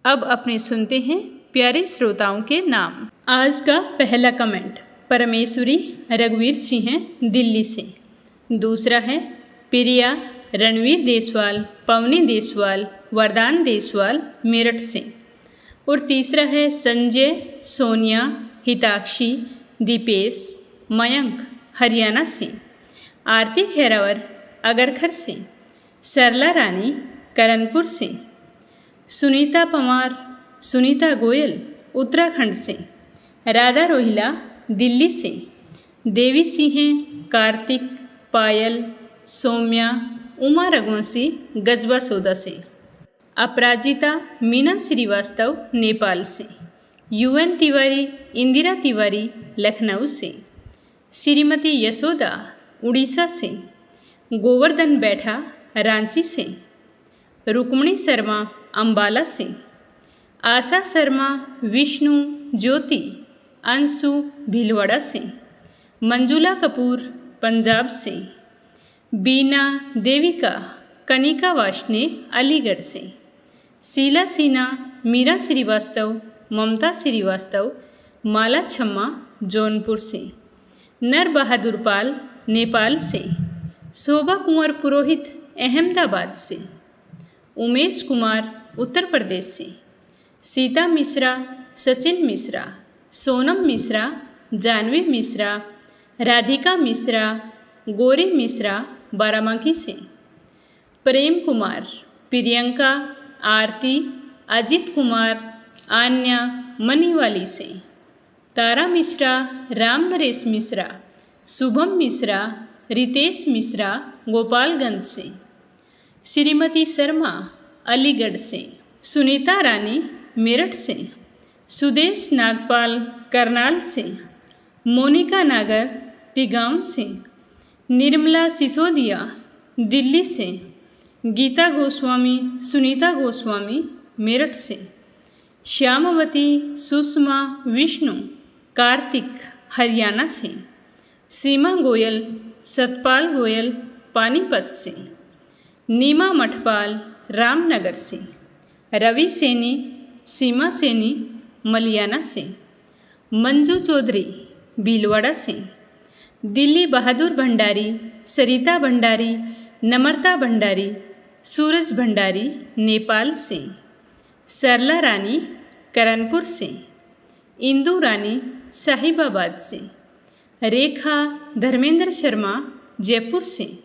अब अपने सुनते हैं प्यारे श्रोताओं के नाम। आज का पहला कमेंट परमेश्वरी रघुवीर सिंह हैं दिल्ली से। दूसरा है प्रिया रणवीर देसवाल, पवनी देसवाल, वरदान देसवाल मेरठ से। और तीसरा है संजय, सोनिया, हिताक्षी, दीपेश, मयंक हरियाणा से। आरती खेरावर अगरखर से। सरला रानी करणपुर से। सुनीता पवार, सुनीता गोयल उत्तराखंड से। राधा रोहिला दिल्ली से। देवी सिंह, कार्तिक, पायल, सौम्या, उमा रघुवंशी गजबा सौदा से। अपराजिता मीना श्रीवास्तव नेपाल से। UN तिवारी इंदिरा तिवारी लखनऊ से। श्रीमती यशोदा उड़ीसा से। गोवर्धन बैठा रांची से। रुक्मणी शर्मा अंबाला से। आशा शर्मा विष्णु ज्योति अंशु भीलवाड़ा से। मंजुला कपूर पंजाब से। बीना देविका कनिका वाशने अलीगढ़ से। शीला सिन्हा मीरा श्रीवास्तव ममता श्रीवास्तव माला छम्मा जौनपुर से। नर बहादुर पाल नेपाल से। शोभा कुंवर पुरोहित अहमदाबाद से। उमेश कुमार उत्तर प्रदेश से। सीता मिश्रा सचिन मिश्रा सोनम मिश्रा जानवी मिश्रा राधिका मिश्रा गौरी मिश्रा बाराबंकी से। प्रेम कुमार प्रियंका आरती अजित कुमार आन्या मनीवाली से। तारा मिश्रा राम नरेश मिश्रा शुभम मिश्रा रितेश मिश्रा गोपालगंज से। श्रीमती शर्मा अलीगढ़ से। सुनीता रानी मेरठ से। सुदेश नागपाल करनाल से। मोनिका नागर तिगांव से। निर्मला सिसोदिया दिल्ली से। गीता गोस्वामी सुनीता गोस्वामी मेरठ से। श्यामवती सुषमा विष्णु कार्तिक हरियाणा से। सीमा गोयल सतपाल गोयल पानीपत से। नीमा मठपाल रामनगर से। रवि सैनी सीमा सैनी मलियाना से। मंजू चौधरी भीलवाड़ा से। दिल्ली बहादुर भंडारी सरिता भंडारी नम्रता भंडारी सूरज भंडारी नेपाल से। सरला रानी करणपुर से। इंदु रानी साहिबाबाद से। रेखा धर्मेंद्र शर्मा जयपुर से।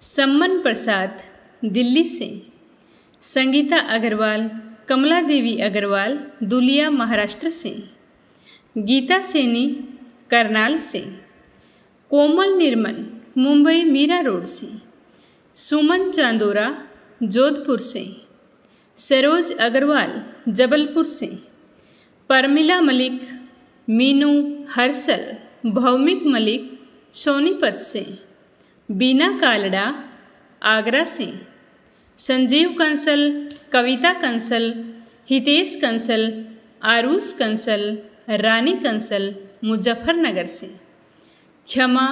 सम्मन प्रसाद दिल्ली से। संगीता अग्रवाल कमला देवी अग्रवाल दुलिया महाराष्ट्र से। गीता सैनी करनाल से। कोमल निर्मल मुंबई मीरा रोड से। सुमन चांदोरा जोधपुर से। सरोज अग्रवाल जबलपुर से। परमिला मलिक मीनू हर्षल भौमिक मलिक सोनीपत से। बीना कालड़ा आगरा से। संजीव कंसल कविता कंसल हितेश कंसल आरुष कंसल रानी कंसल मुजफ्फरनगर से। क्षमा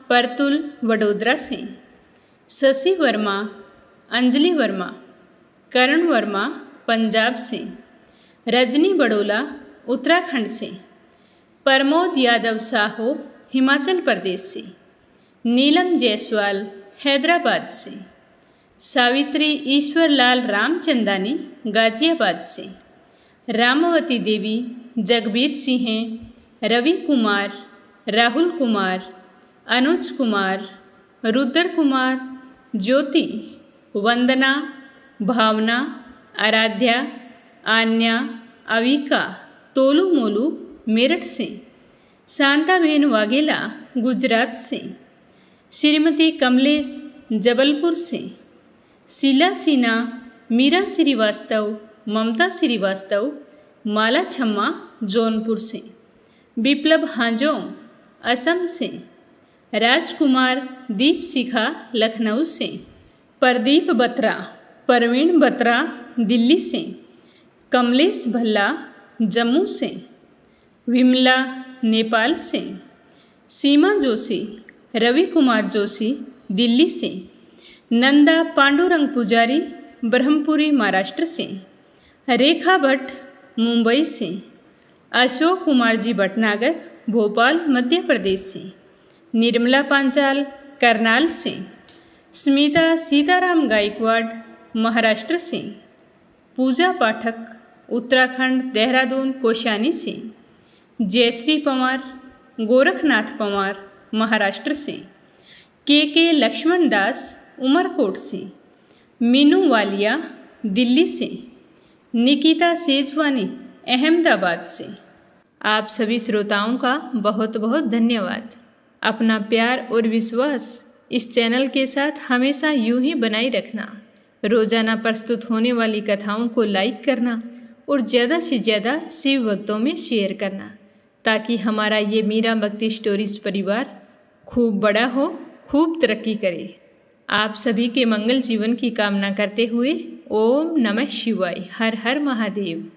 परतुल वडोदरा से। शशि वर्मा अंजलि वर्मा करण वर्मा पंजाब से। रजनी बड़ोला उत्तराखंड से। प्रमोद यादव साहो हिमाचल प्रदेश से। नीलम जायसवाल हैदराबाद से। सावित्री ईश्वरलाल रामचंदानी गाजियाबाद से। रामवती देवी जगबीर सिंह रवि कुमार राहुल कुमार अनुज कुमार रुद्र कुमार ज्योति वंदना भावना आराध्या आन्या अविका तोलू मोलू मेरठ से। शांताबेन वाघेला गुजरात से। श्रीमती कमलेश जबलपुर से। शीला सिन्हा मीरा श्रीवास्तव ममता श्रीवास्तव माला छम्मा जौनपुर से। विप्लव हाजोंग असम से। राजकुमार दीप शिखा लखनऊ से। प्रदीप बत्रा परवीन बत्रा दिल्ली से। कमलेश भल्ला जम्मू से। विमला नेपाल से। सीमा जोशी रवि कुमार जोशी दिल्ली से। नंदा पांडुरंग पुजारी ब्रह्मपुरी महाराष्ट्र से। रेखा भट्ट मुंबई से। अशोक कुमार जी भटनागर भोपाल मध्य प्रदेश से। निर्मला पांचाल करनाल से। स्मिता सीताराम गायकवाड़ महाराष्ट्र से। पूजा पाठक उत्तराखंड देहरादून कोशानी से। जयश्री पवार गोरखनाथ पवार महाराष्ट्र से। के लक्ष्मण दास उमरकोट से। मीनू वालिया दिल्ली से। निकिता सेजवानी अहमदाबाद से। आप सभी श्रोताओं का बहुत बहुत धन्यवाद। अपना प्यार और विश्वास इस चैनल के साथ हमेशा यूं ही बनाए रखना। रोजाना प्रस्तुत होने वाली कथाओं को लाइक करना और ज़्यादा से ज़्यादा शिव भक्तों में शेयर करना, ताकि हमारा ये मीरा भक्ति स्टोरीज परिवार खूब बड़ा हो, खूब तरक्की करे। आप सभी के मंगल जीवन की कामना करते हुए ओम नमः शिवाय। हर हर महादेव।